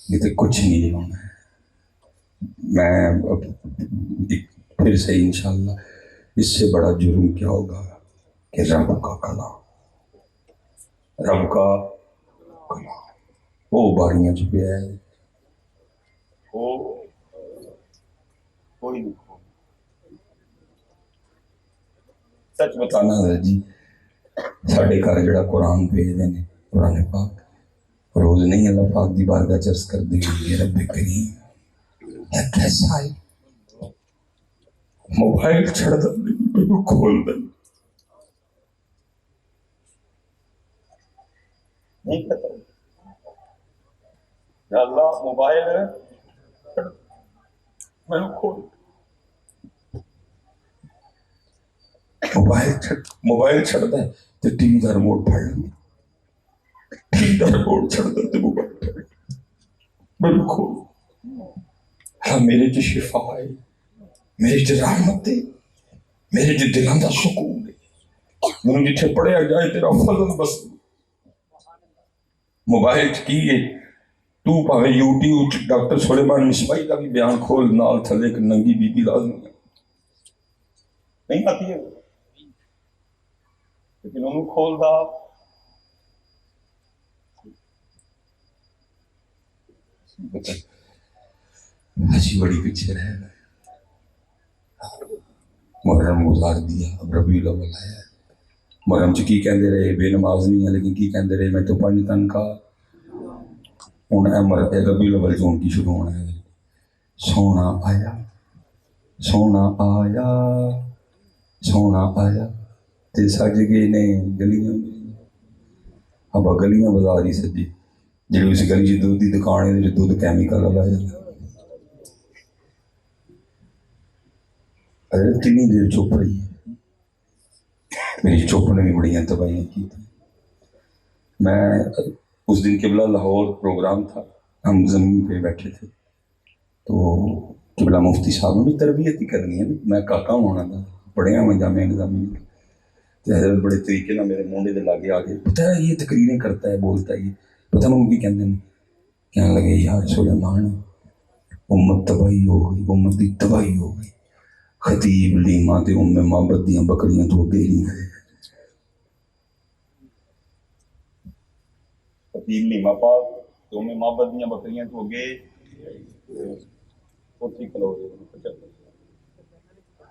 نہیں تو کچھ نہیں ہونا ہے۔ میں پھر سے انشاءاللہ اس سے بڑا جرم کیا ہوگا کہ رب کا کلام، رب کا کلام وہ باریاں چھپے ہے، وہ کوئی نہیں کھول۔ سچ بتانا ہے جی، ساڈے گھر جڑا قرآن بھیجدے نے قرآن پاک، روز نہیں اللہ پاک دی بارگاہ چرس کر دیں گے رب کریم یہ کیسا ہے، موبائل چھڑ دیں کھول دیں نہیں ختم یا اللہ موبائل ہے میں کھول، موبائل چھڑتا ہے تو ٹی وی کا ریموٹ پھڑ لیں، ٹی وی کا ریموٹ چھڑتا تو موبائل پھڑ میں کھول۔ ہاں میرے چ شفا ہے، میرے چ رحمت ہے، میرے چ دلاں دا سکون ہے، مینوں جتھے پڑھیا جائے تیرا فضل بس۔ موبائل کی ہے تو پاوے یوٹیوب ڈاکٹر سلیمان مصباحی کا بھی بیان کھول، نال تھلے ایک ننگی بی بی لازمی ہے، نہیں آتی ہے لیکن انہوں کھول دا حجی بڑی پیچھے رہ گئے۔ محرم گزار دیا، اب ربیع الاول آیا ہے۔ محرم چ کی کہندے رہے بے نماز نہیں ہے، لیکن کی کہندے رہے میں تو پڑھ تن کا ہوں ربیع الاول چون کی شروع ہونا ہے، سونا آیا سونا آیا سونا آیا تے سج گئے نے گلیاں، اب گلیاں بازار ہی سجی، جی اس گلی چ دودھ کی دکان ہے دودھ کیمیکل والا ہے۔ کنی دیر چپ رہی ہے، میری چپ نے بھی بڑی تباہیاں کی تھی۔ میں اس دن قبلہ لاہور پروگرام تھا، ہم زمین پہ بیٹھے تھے تو قبلہ مفتی صاحب نے بھی تربیت ہی کرنی ہے، میں کاکا ہونا تھا، پڑھیا میں جامعہ نظامی میں، حضرت بڑے طریقے نہ میرے مونڈے دے لاگے آگے، پتہ ہے یہ تقریریں کرتا ہے بولتا ہے، یہ پتہ میں کی کہتے ہیں، کہنے لگے یار سلیمان امت تباہی ہو گئی، امت کی تباہی ہو گئی، خطیب لیما تے ام محبت دیاں بکریاں تو اگے نہیں گئے، خطیب لیما پاک تے ام محبت دیاں بکریاں تو اگے پوتھی کلو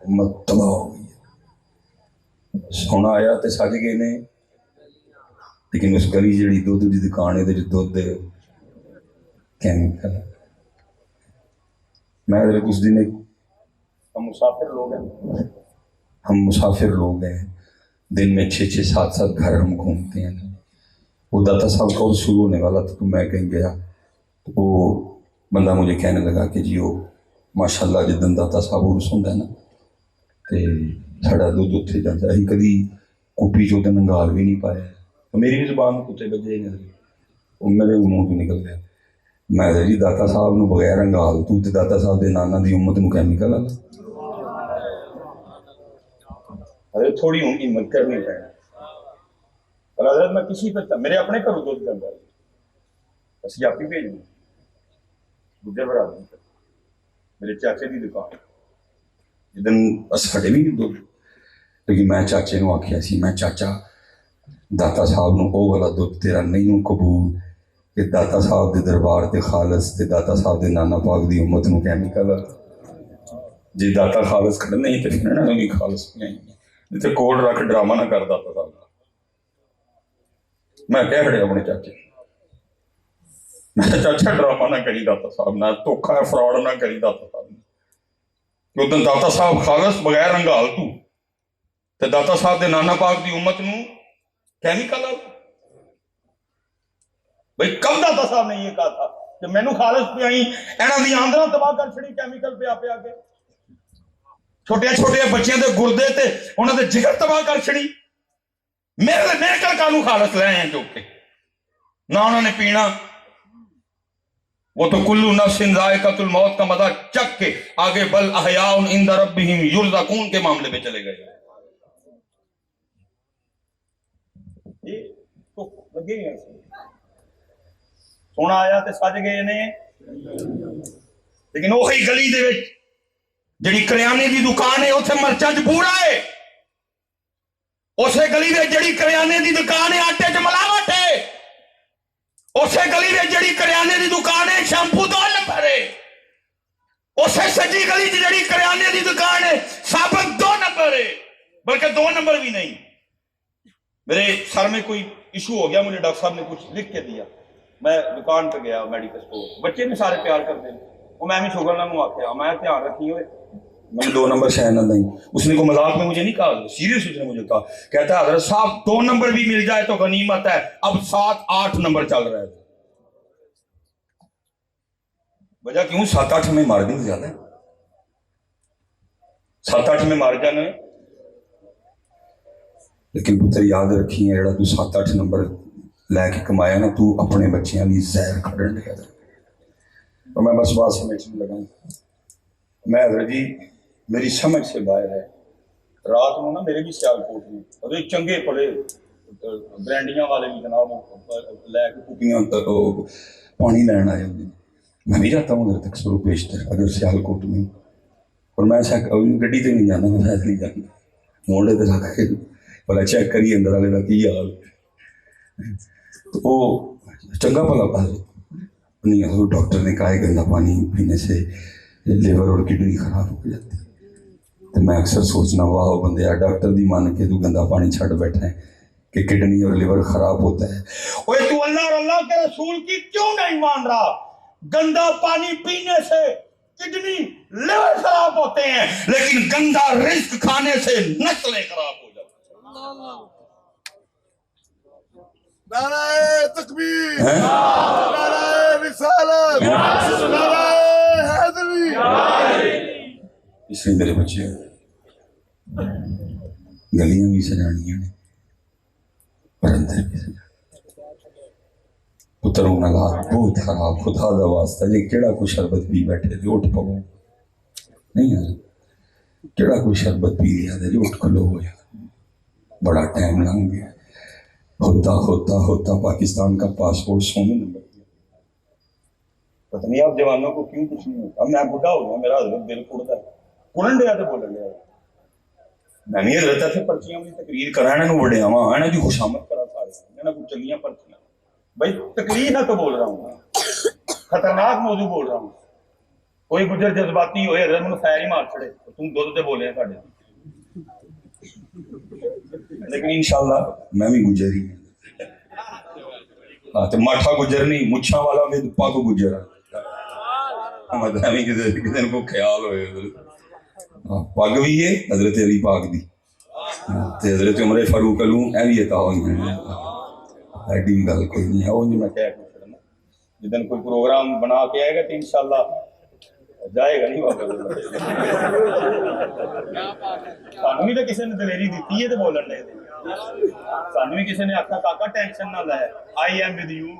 امت تباہ ہو گئی۔ سونا آیا تے سج گئے نے، لیکن اس گلی جڑی دودھ دی دکان ہے دودھ کیمیکل۔ میں اس دن ہم مسافر لوگ ہیں، دن میں 6 7 گھر ہم گھومتے ہیں۔ وہ داتا صاحب کا شروع ہونے والا تھا تو میں کہیں گیا تو وہ بندہ مجھے کہنے لگا کہ جی وہ ماشاء اللہ جدن داتا صاحب وہ سنتا ہے نا تو ساڑا دودھ اتنے جاتا ہے، کدی کپی چو ننگال بھی نہیں پایا، تو میری بھی زبان کتے بجے وہ میرے منہ تو نکل گیا، میں جی داتا صاحب نو بغیر انگال تو داتا صاحب دے نانا دی امت نو کیمیکل آ تھوڑی ہوں ہمت کرنی پڑنا۔ اور حضرت میں کسی پہ میرے اپنے گھروں دودھ جاتا ہے، اسی آپ ہی بھیجنا دوجے بڑا میرے چاچے کی دکان جدن ساڈے بھی نہیں دودھ، لیکن میں چاچے نو آخیا سی میں چاچا داتا صاحب نو او والا دودھ تیرا نہیں قبول کہ داتا صاحب دے دربار تے خالص تے داتا صاحب دے نانا پاک دی امت نو کیمیکل آ جی داتا خالص کھڑا نہیں تے پھر نہ بھی خالص نہیں تے کوڑ رکھ ڈرامہ نہ کر داتا صاحب۔ میں کہہ رہے اپنے چاچے میں چاچا ڈرامہ نہ کری داتا صاحب نہ دھوکھا فراڈ نہ کری داتا صاحب کہ ادھر داتا صاحب خالص بغیر انگال تو تے داتا صاحب دے نانا پاک دی امت نو کیمیکل آ بھئی کب داتا صاحب نے یہ کہا تھا کہ میں نو خالص پہ آئیں اینا دی آندرہ تباہ کر چھڑی کیمیکل پہ آ کے چھوٹے بچیاں دے گردے تے انہوں دے جگر تباہ کر چھڑی میرے کل کانو خالص لے ہیں جو کہ نہ انہوں نے پینا وہ تو کلو نفس ذائقۃ الموت کا مزہ چک کے آگے بل احیاء عند ربہم یرزقون کے معاملے پہ چلے گئے. یہ تو لگے ہیں سونا آیا تے سج گئے نے. لیکن وہی گلی دے وچ جڑی کریانے دی دکان ہے اتنے مرچا چ بوڑا ہے. اسے گلی دے جڑی کریانے دی دکان ہے آٹے چ ملاوٹ ہے. اسے گلی دے جڑی کریانے دی دکان ہے شیمپو 2 نمبر ہے. اسے سجی گلی دی جڑی کریانے دی دکان ہے صابن 2 نمبر ہے، بلکہ 2 نمبر بھی نہیں. میرے سر میں کوئی ایشو ہو گیا، مجھے ڈاکٹر صاحب نے کچھ لکھ کے دیا، میں دکان پہ گیا میڈیکل اسٹور، بچے نے سارے پیار کرتے ہیں، وہ میں بھی شوگر نہ آخیا میں دھیان رکھی ہوئے میں 2 نمبر شاید نہ دیں. اس نے کو مذاق میں مجھے نہیں کہا، سیریس اس نے مجھے کہا، کہتا ہے حضرت صاحب 2 نمبر بھی مل جائے تو غنیمت ہے، اب 7-8 نمبر چل رہا ہے. وجہ کیوں 7-8 میں مار دیں زیادہ ہے، 7-8 میں مار جانا ہے. لیکن پتر یاد رکھی ہے جڑا تو 7-8 نمبر لے کے کمایا نا، تو اپنے بچیاں بھی زہر کھڑن لگا تھا. اور میں بس بات سمجھنے لگا، میں حضرت جی میری سمجھ سے باہر ہے. رات میں نا میرے بھی سیال کوٹ میں اور چنگے پڑے برانڈیاں والے بھی جناب لے کے کوپیاں پانی لین آئے ہوتے ہیں. میں بھی جاتا ہوں ادھر تک سرو پیشتر اگر سیال کوٹ میں، اور میں گڈی تے نہیں جانا، میں ایسے نہیں جانا، موڑے تے جا کے بھلا چیک کریے اندر والے کا کی حال. تو وہ چنگا بھلا نہیں ہے، ڈاکٹر نے کہا ہے گندا پانی پینے سے لیور اور کڈنی خراب ہو جاتی ہے. تو میں اکثر سوچنا واہ بندے آ ڈاکٹر دی مان کے تو گندا پانی چھڑ بیٹھا ہے کہ کڈنی اور لیور خراب ہوتا ہے. اوے تو اللہ اور اللہ کے رسول کی کیوں نہیں مان رہا؟ گندا پانی پینے سے کڈنی لیور خراب ہوتے ہیں، لیکن گندا رزق کھانے سے نسلیں خراب ہو جاتی ہیں. نعرہ تکبیر، نعرہ رسالت، نعرہ حیدری. اس لیے میرے بچے گلیاں بھی سجانیاں نے اور اندر بھی سجانیاں. پتروں نالات بہت خراب، خدا دا واسطہ جی کیڑا کوئی شربت پی بیٹھے جو اٹھ پاؤ نہیں ہے، کیڑا کوئی شربت پی لیا دے جو اٹھ کھلو ہو جائے. بڑا ٹائم لنگ گیا، ہوتا پاکستان کا پاسپورٹ 100 نمبر دیا. پتہ نہیں آپ جوانوں کو کیوں کچھ نہیں ہوتا. اب میں بڑھا ہو گیا، میرا حضرت دل کڑتا ہے، کڑن دیا تو بولن دیا. میں بھی حضرت سے پرچیاں بھی تقریر کرا انہوں نے وڈیا وہاں انہوں کی خوشامد کرا سارے انہوں کو چنگیاں پرچیاں. بھائی تقریر ہے تو بول رہا ہوں، خطرناک موضوع بول رہا ہوں. کوئی گجر جذباتی ہوئے حضرت میں خیر ہی مار چھڑے تم دودھ سے بولے ہیں ساڑھے، لیکن انشاءاللہ میں بھی گجر ہی ہاں. تو ماٹھا گجر نہیں، مچھا والا بھی پاک گجر ہے، مطلب کسی کو خیال ہوئے پگ بھی ہے حضرت علی پاک دی، حضرت عمر فاروق علوں اے بھی عطا ہوئی ہیں. ایڈی بھی گل کوئی نہیں ہے، وہ میں کہہ کے چلنا جدن کوئی پروگرام بنا کے آئے گا تو انشاءاللہ جائے گا نہیں واپس. سانو بھی تو کسی نے دلیری دیتی ہے تو بولن لے دے، سانو بھی کسی نے آخا کاکا ٹینشن نہ لے آئی ایم ود یو.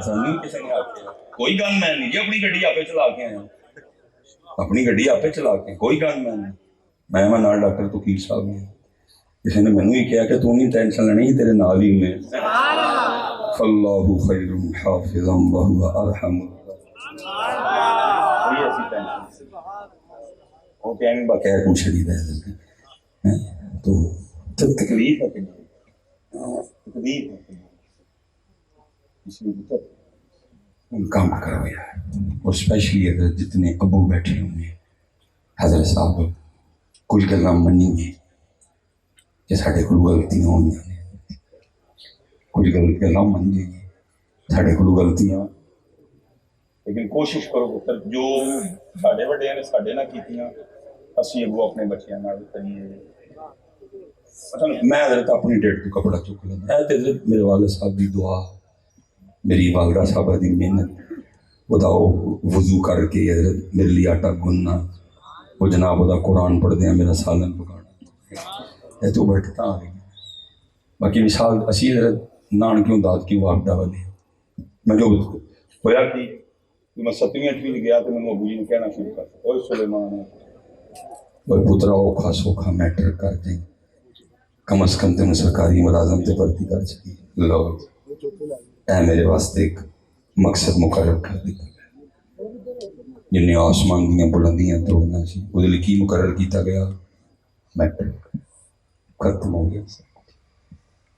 سانو بھی کسی نے آخیا کوئی گن مین نہیں جی، اپنی گڈی آپ چلا کے آیا، اپنی گڈی آپ چلا کے، کوئی گن مین نہیں. میں نال ڈاکٹر توقیر صاحب نے کسی نے مینوں ہی کہا کہ تو نہیں ٹینشن لینی، تیرے نال ہی میں فاللہ خیر حافظا وہو ارحم. وہ کہ ہمیں باقاعدہ کچھ شدید ہے تو تکلیف ہے کہ تکلیف ہے اس لیے کام کرو یار. اور اسپیشلی اگر جتنے ابو بیٹھے ہوں گے حضرت صاحب کچھ گلاں منیں گے کہ ساڈے کول غلطیاں ہوندیاں نے، کچھ گلاں من جائیں گے ساڈے کول غلطیاں، لیکن کوشش کرو پتر جو ساڈے وڈیاں نے ساڈے نال کیتیاں اسی اگوں اپنے بچیاں نال کریے. میں حضرت اپنی ڈیڈ تو کپڑا چک لینا، اے حضرت میرے والد صاحب دی دعا، میری والدہ صاحبہ دی محنت، بتاؤ وضو کر کے حضرت میرے لیے آٹا گننا، وہ جناب دا قرآن پڑھ دیا، میرا سالن پکانا، یہ تو برکتاں آ گئی. باقی مثال اسی حضرت نانکیوں داد کی واپڈا والے میں جو ہویا کہ میں 7ویں 8ویں گیا تو میں ابو جی نے کہنا شروع کر دیا اوے سلیمان وہ پترا اوکھا سوکھا میٹر کر دیں کم از کم تین سرکاری ملازم تے بھرتی کر چکی لو اے میرے واسطے ایک مقصد مقرر کر دیتا جنہیں آسمان دیاں بلندیاں توڑنا سی وہ لیے کی مقرر کیتا گیا میٹرک ختم ہو گیا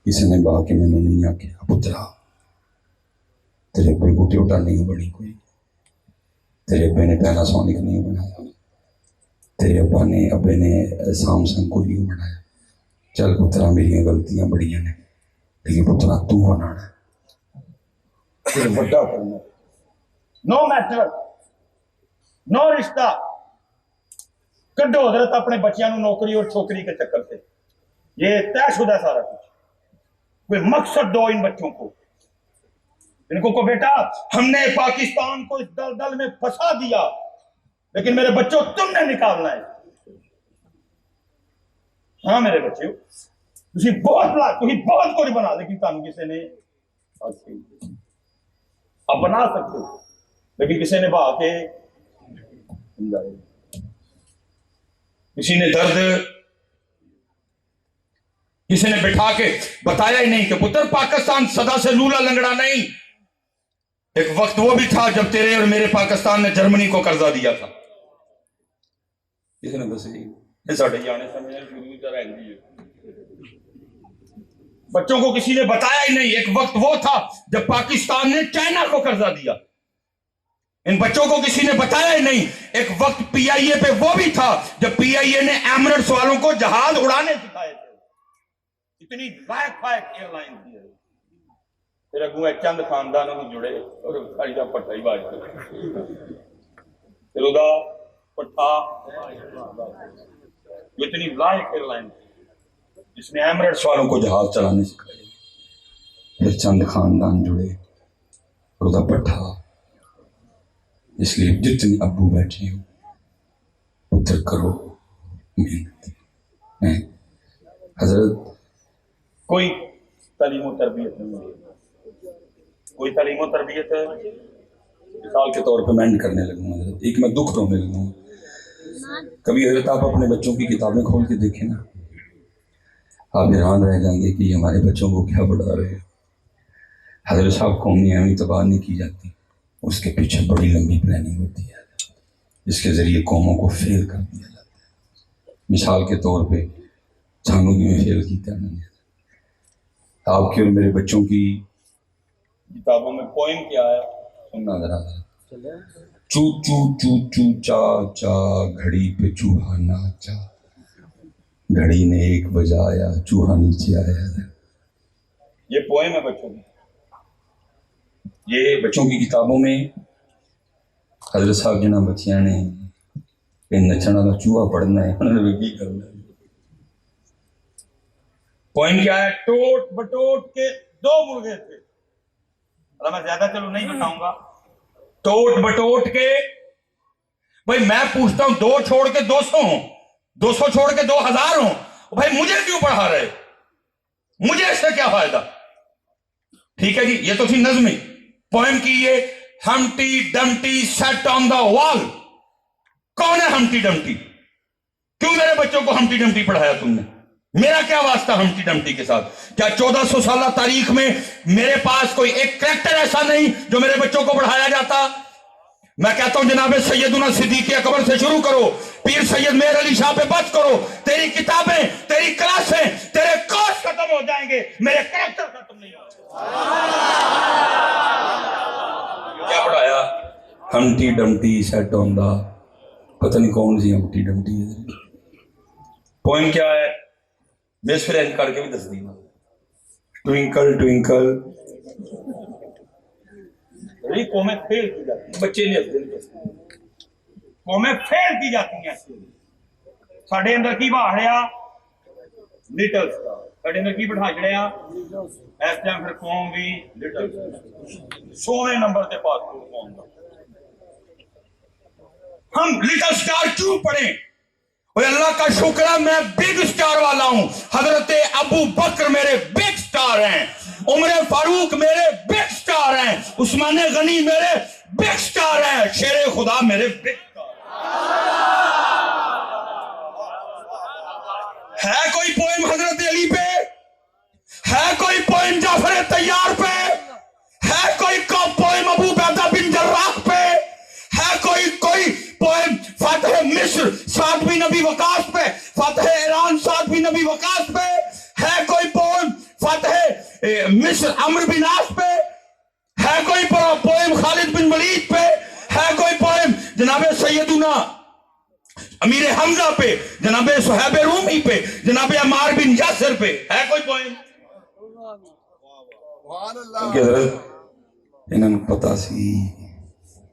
کسی نے با کے میں نے نہیں آکھیا پترا تیرے کوئی بوٹیوٹا نہیں بنی کوئی تیرے ابے نے پیناسونک نہیں بنایا تیرے ابے نے سامسنگ کو نہیں بنایا چل پترا میری غلطیاں بڑیاں نے لیکن پترا تو بنانا ہے تیرے بڑا کرنا نو میٹر نو رشتہ کڈو حضرت اپنے بچیاں نو نوکری اور چھوکری کے چکر سے یہ طے شدہ ہے سارا کچھ کوئی مقصد دو ان بچوں کو ان کو بیٹا ہم نے پاکستان کو اس دلدل میں پھنسا دیا لیکن میرے بچوں تم نے نکالنا ہے ہاں میرے بچے تھی بہت کوئی بنا لیکن تم کسی نے آپ بنا سکتے ہو لیکن کسی نے بہا کے کسی نے درد کسی نے بٹھا کے بتایا ہی نہیں کہ پتر پاکستان سدا سے لولا لنگڑا نہیں ایک وقت وہ بھی تھا جب تیرے اور میرے پاکستان نے جرمنی کو قرضہ دیا تھا کسی نے دس بچوں کو کسی نے بتایا ہی نہیں ایک وقت وہ تھا جب پاکستان نے چائنا کو قرضہ دیا ان بچوں کو کسی نے بتایا ہی نہیں ایک وقت پی آئی اے پہ وہ بھی تھا جب پی آئی اے نے ایمریٹس والوں کو جہاز اڑانے سکھائے تھے اتنی لائق ایئر لائن تھی پھر اگوں چند خاندانوں میں جڑے اور کھڑی دا پٹھا ہی باج پھر ادا پٹھا اتنی لائق ایئر لائن تھی جس نے ایمریٹس والوں کو جہاز چلانے سکھائے پھر چند خاندان جڑے اور ادا پٹھا اس لیے جتنے ابو بیٹھے ہو پتر کرو محنت حضرت کوئی تعلیم و تربیت نہیں کوئی تعلیم و تربیت مثال کے طور پہ میں کرنے لگوں حضرت ایک میں دکھ رونے لگوں کبھی حضرت آپ اپنے بچوں کی کتابیں کھول کے دیکھیں نا آپ حیران رہ جائیں گے کہ یہ ہمارے بچوں کو کیا پڑھا رہے ہیں حضرت صاحب قومی اہمی تباہ نہیں کی جاتی اس کے پیچھے بڑی لمبی پلاننگ ہوتی ہے جس کے ذریعے قوموں کو فیل کر دیا جاتا ہے مثال کے طور پہ جھانگوگی میں فیل کیتا ہے آپ کے اور میرے بچوں کی کتابوں میں پوئم کیا ہے سننا ذرا چو چو چو چو چا چا گھڑی پہ چوہا ناچا گھڑی نے 1 بجایا چوہا نیچے آیا یہ پوئم ہے بچوں کی یہ بچوں کی کتابوں میں حضرت صاحب جنہاں بچیاں نے نچن والا چوہا پڑھنا ہے انہوں نے بھی کرنا ہے پوائنٹ کیا ہے ٹوٹ بٹوٹ کے 2 مرغے تھے میں زیادہ چلو نہیں بتاؤں گا ٹوٹ بٹوٹ کے بھائی میں پوچھتا ہوں 2 چھوڑ کے 200 ہوں 200 چھوڑ کے 2000 ہوں بھائی مجھے کیوں پڑھا رہے مجھے اس سے کیا فائدہ ٹھیک ہے جی یہ تو تھی نظمی پوئم کی یہ ہمٹی ڈمٹی سیٹ آن دا وال کون ہے ہمٹی ڈمٹی کیوں میرے بچوں کو ہمٹی ڈمٹی پڑھایا تم نے میرا کیا واسطہ ہمٹی ڈمٹی کے ساتھ کیا 1400 سالہ تاریخ میں میرے پاس کوئی ایک کریکٹر ایسا نہیں جو میرے بچوں کو پڑھایا جاتا میں کہتا ہوں جناب سیدنا صدیق اکبر سے شروع کرو پیر سید مہر علی شاہ پہ بات کرو تیری کتابیں تیری کلاسیں تیرے کورس ختم ہو جائیں گے میرے کریکٹر ختم نہیں ہو کیا پڑھایا ہمٹی ڈمٹی سیٹ آن دا پتہ نہیں کون سی ہمٹی ڈمٹی ہے پوائنٹ کیا ہے بیس فرینچ کر کے بھی دس دینا ٹوئنکل ٹوئنکل قومیں فیل کی جاتی ہیں بچے نہیں قومیں فیل کی جاتی ہیں ساڑھے اندر کی بہاڑیا لٹل سٹار ساڑھے اندر کی بٹھا جڑیا اس ٹائم پھر قوم بھی لٹل 100ویں نمبر تے پاس قوم دا ہم لٹل سٹار کیوں پڑھیں اور اللہ کا شکر ہے میں بگ سٹار والا ہوں حضرت ابو بکر میرے بگ سٹار ہیں عمر فاروق میرے بگ سٹار ہیں عثمان غنی میرے بگ سٹار ہے, شیر خدا میرے بگ سٹار ہے. کوئی پوئم حضرت علی پہ ہے, کوئی پوئم جعفر طیار پہ ہے, کوئی پوئم ابو عبیدہ بن جراح پہ ہے, کوئی پوئم فاتح مصر سعد بن نبی وقاص پہ, فاتح ایران سعد بن نبی وقاص پہ ہے, کوئی پوئم فاتح مصر عمرو بن عاص پہ ہے, کوئی پوئم خالد بن ولید پہ ہے, کوئی پوئم جناب سیدنا امیر حمزہ پہ, جناب صہیب رومی پہ, جناب عمار بن یاسر پہ ہے کوئی پوئم. کہ حضرت انہوں پتا سی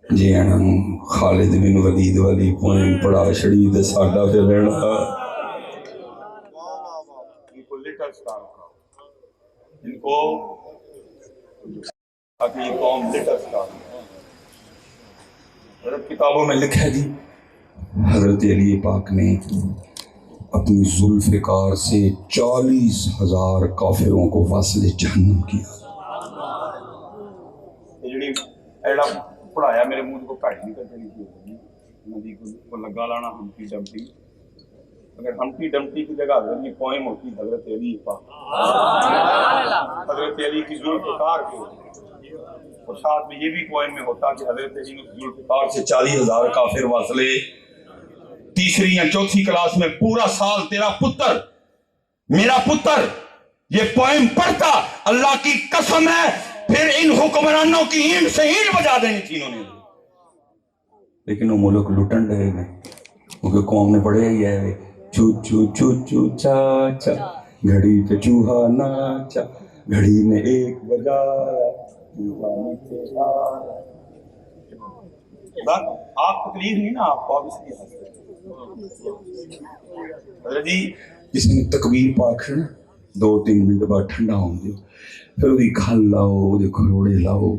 جی انہوں خالد بن ولید والی پوئم پڑھا چھڑی تے ساڈا پھر رہنا. ان کو اپنی قوم لٹر سٹار. حضرت کتابوں میں لکھا ہے جی حضرت علی پاک نے اپنی ذوالفقار سے 40,000 کافروں کو واصل جہنم کیا. جڑی ایڑا پڑھایا میرے منہ کو کٹ نہیں کرتے ندی کو لگا لانا ہمٹی ڈمٹی. اگر ہمٹی ڈمٹی کی جگہ حضرت کی پوئم ہوتی حضرت علی پاک, حضرت علی کی ذوالفقار کی ہوتی, اور ساتھ میں یہ بھی پوئم میں ہوتا کہ حضرت علی کی ذوالفقار سے 40,000 کافر واصلے. تیسری یا چوتھی کلاس میں پورا سال تیرا پتر میرا پتر یہ پوئم پڑھتا, اللہ کی قسم ہے پھر ان حکمرانوں کی اینٹ سے اینٹ بجا دینی تھی انہوں نے. لیکن وہ ملک لٹن رہے گا کیونکہ قوم نے پڑھے ہی ہے چو چو چو چو چا چا گھڑی پہ چوہا ناچا گھڑی نے ایک بجایا چوہا نیچے آیا. آپ تکلیف نہیں نا آپ کو, اس لیے حضرت جی جس نے تکبیر پاک ہے نا 2-3 منٹ بعد ٹھنڈا ہوں گے پھر وہ کھل لاؤ وہ کھروڑے لاؤ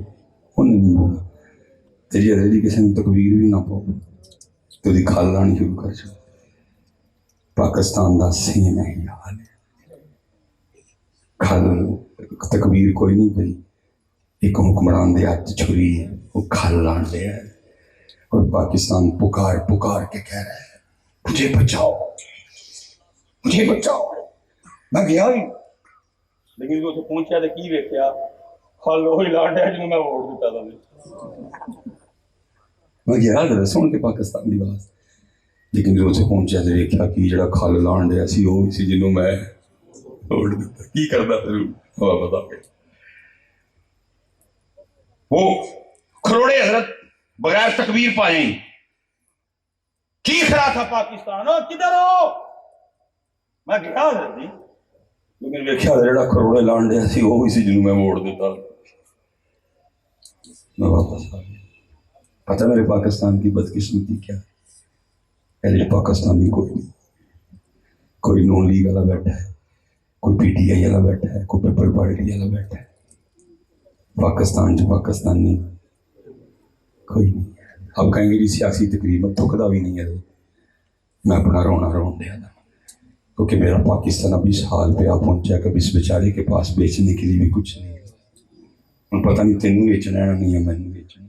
انہیں نہیں ہوگا. تیری حضرت جی کسی نے تکبیر بھی نہ پاؤ تو وہ کھل لانی شروع کر چاہو. پاکستان دا سیم ہے حال ہے, کھل تکبیر کوئی نہیں پئی, ایک حکمران دے ہاتھ چھری وہ کھل لان دے ہے, اور پاکستان پکار پکار کے کہہ رہا ہے مجھے بچاؤ مجھے بچاؤ. میں گیا ہی لیکن جو پہنچیا تو کی ویکیا کھل وہی لانڈ ہے جنہوں میں ووٹ دیتا تھا. میں گیا ذرا سن کے پاکستان دی بات, لیکن جو پہنچیا تو ویکیا کہ جڑا کھل لان ڈیا سی وہ سی جنہوں میں ووٹ دیتا. کی کردا پھر ہوا بتا کے وہ کھروڑے حضرت بغیر تکبیر پائیں چیخ رہا تھا پاکستان کدھر ہو. میں گیا حضرت جی لیکن ویکیا جڑا کھروڑے لان ڈیا سی وہ سی جنہوں میں ووٹ دیتا. میں واپس آ گیا. پتہ میرے پاکستان کی بدقسمتی کیا ہے, پہلے پاکستانی کوئی نہیں, کوئی نون لیگ والا بیٹھا ہے, کوئی پی ٹی آئی والا بیٹھا ہے, کوئی پیپل پارٹی والا بیٹھا ہے. پاکستان جو پاکستانی کوئی نہیں. اب کہیں گے جی سیاسی تقریب اب تھکدا بھی نہیں ہے. میں اپنا رونا رون دیا تھا کیونکہ میرا پاکستان اب اس حال پہ آ پہنچا کہ اس بیچارے کے پاس بیچنے کے لیے بھی کچھ نہیں ہے. ہوں پتہ نہیں تینوں بیچنا ہے نہیں ہے مینوں بیچنا ہے,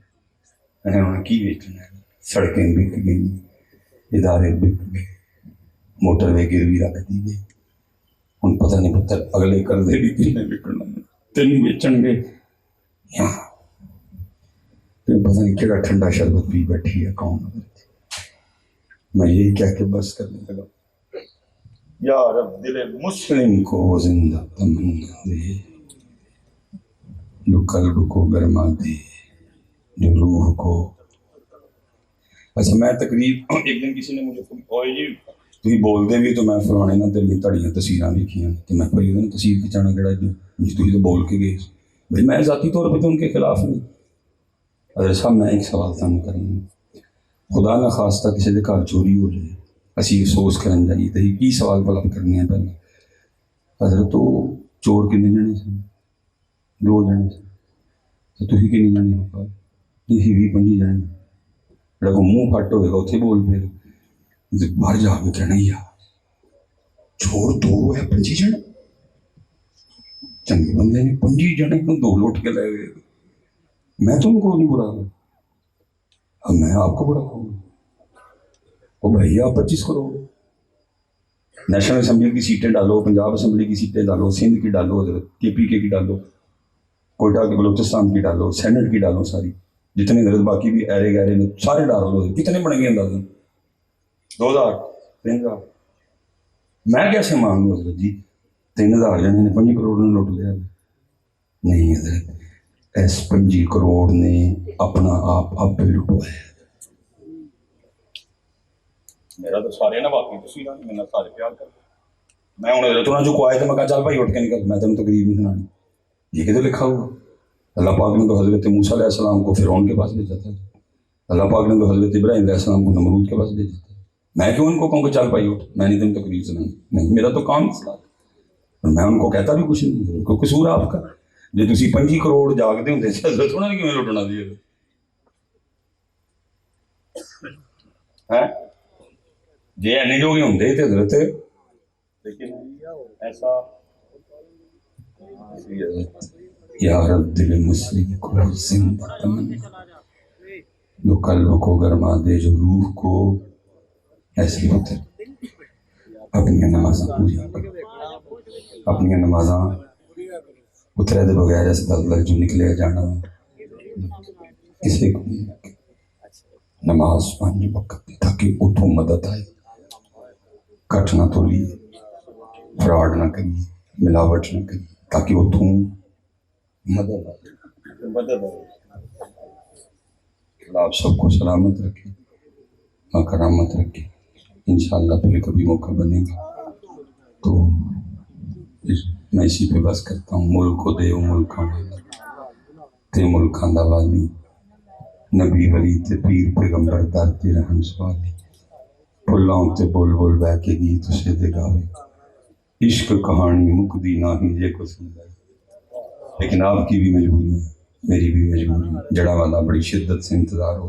انہوں نے کی بیچنا ہے. سڑکیں بک گئی, ادارے بک گئے, موٹر وے گروی رکھ دی گئی. ہوں پتہ نہیں پتہ اگلے قرضے بھی کتنے بکنا, تینوں بیچن گے یہاں. پھر پتہ نہیں کہڑا ٹھنڈا شربت پی بیٹھی ہے قوم. میں یہی کہہ کے بس کرنے لگا یا رب دل مسلم کو زندہ تمنا دے, جو قلب کو گرما دے, جو روح کو. اچھا میں تقریب ایک دن کسی نے مجھے جی تھی بول دے بھی تو میں فلانے نہ تیری تڑیاں تصویراں دیکھیاں تو میں کوئی انہوں نے تصویر کھچانا کہڑا جی تھی تو بول کے گئے بھائی. میں ذاتی طور پہ تو ان کے خلاف نہیں. حضرت صاحب میں ایک سوال تمہیں کروں, خدا نہ خواستہ کسی کے گھر چوری ہو جائے اسی افسوس کرن جائیے تو کی سوال طلب کرنے ہیں پہلے. حضرت تو چور کنے جنے سن, 2 جنے سن, تو تھی کنے جنے ہو پا یہ 20-25 جنے. جڑا کو منہ پھٹ ہوئے گا اتنے بول پھر باہر جا کے کہنا یا چور 2 ہے 25 جنے, چنگے بندے نے 25 جنے کو 2 لوٹ کے لے گئے. میں تم کو نہیں برا کہوں، اب میں آپ کو برا کہوں؟ او بھائی آپ 25 کروڑ نیشنل اسمبلی کی سیٹیں ڈالو، پنجاب اسمبلی کی سیٹیں ڈالو، سندھ کی ڈالو، حضرت KPK کی ڈالو، کوئٹہ کی بلوچستان کی ڈالو، سینٹ کی ڈالو، ساری جتنے حضرت باقی بھی ایرے گہرے نے سارے ڈالو، کتنے بڑھیں گے اندازہ؟ 2000 3000 میں کیسے مانگوں حضرت جی؟ 3000 جنے نے 5 کروڑ نے لوٹ لیا؟ نہیں حضرت، اس 5 کروڑ نے اپنا آپ لٹوایا۔ میرا تو سارے نا باقی تصویراں میرے سارے پیار کر میں ہوں حضرت انہوں جو آئے تو میں کہا چل بھائی اٹھ کے نکل، میں تمہیں تقریر نہیں سنانی، یہ کہ تو لکھا ہوا اللہ پاک نے تو حضرت موسیٰ علیہ السلام کو فرعون کے پاس بھیجا تھا، اللہ پاک نے تو حضرت ابراہیم علیہ السلام کو نمرود کے پاس بھیجا تھا، میں کیوں ان کو کہوں کہ چل بھائی اٹھ، میں نہیں تمہیں تقریر سنانی، نہیں میرا تو کام اس کا، اور میں ان کو کہتا بھی کچھ نہیں، کوئی قصور آپ کا جو تسی 25 کروڑ جاگتے ہوں حضرت انہوں نے کیوں لٹنا دیے ہیں؟ جی اینے جو بھی ہوں تو حضرت لیکن ایسا یا رب دل مسلم کو زندہ تمنا جو قلب کو گرما دے، جو روح کو ایسی ہوتے اپنی نمازاں پوری اپنی نمازاں اترے دے بغیر ایسے دل جو نکلے جانا کسی کو نماز 5 وقت دی تاکہ اتوں مدد آئے، کٹ نہ تولی، فراڈ نہ کری، ملاوٹ نہ کری، تاکہ اتوں مدد آئے۔ اللہ آپ سب کو سلامت رکھے، کرامت رکھے، انشاءاللہ پھر کبھی موقع بنے گا تو میں اسی پہ بس کرتا ہوں۔ ملک کو دے ملکاں تے ملکاں دا والی، نبی ولی تے پیر پیغمبر در تے رہن سوالی، پھلاں تے بول بول بہ کے گیت اسے دے گاوے، عشق کہانی مکدی نہ ہی جے کو سندا۔ لیکن آپ کی بھی مجبوری ہے، میری بھی مجبوری ہے، جڑا والا بڑی شدت سے انتظار ہو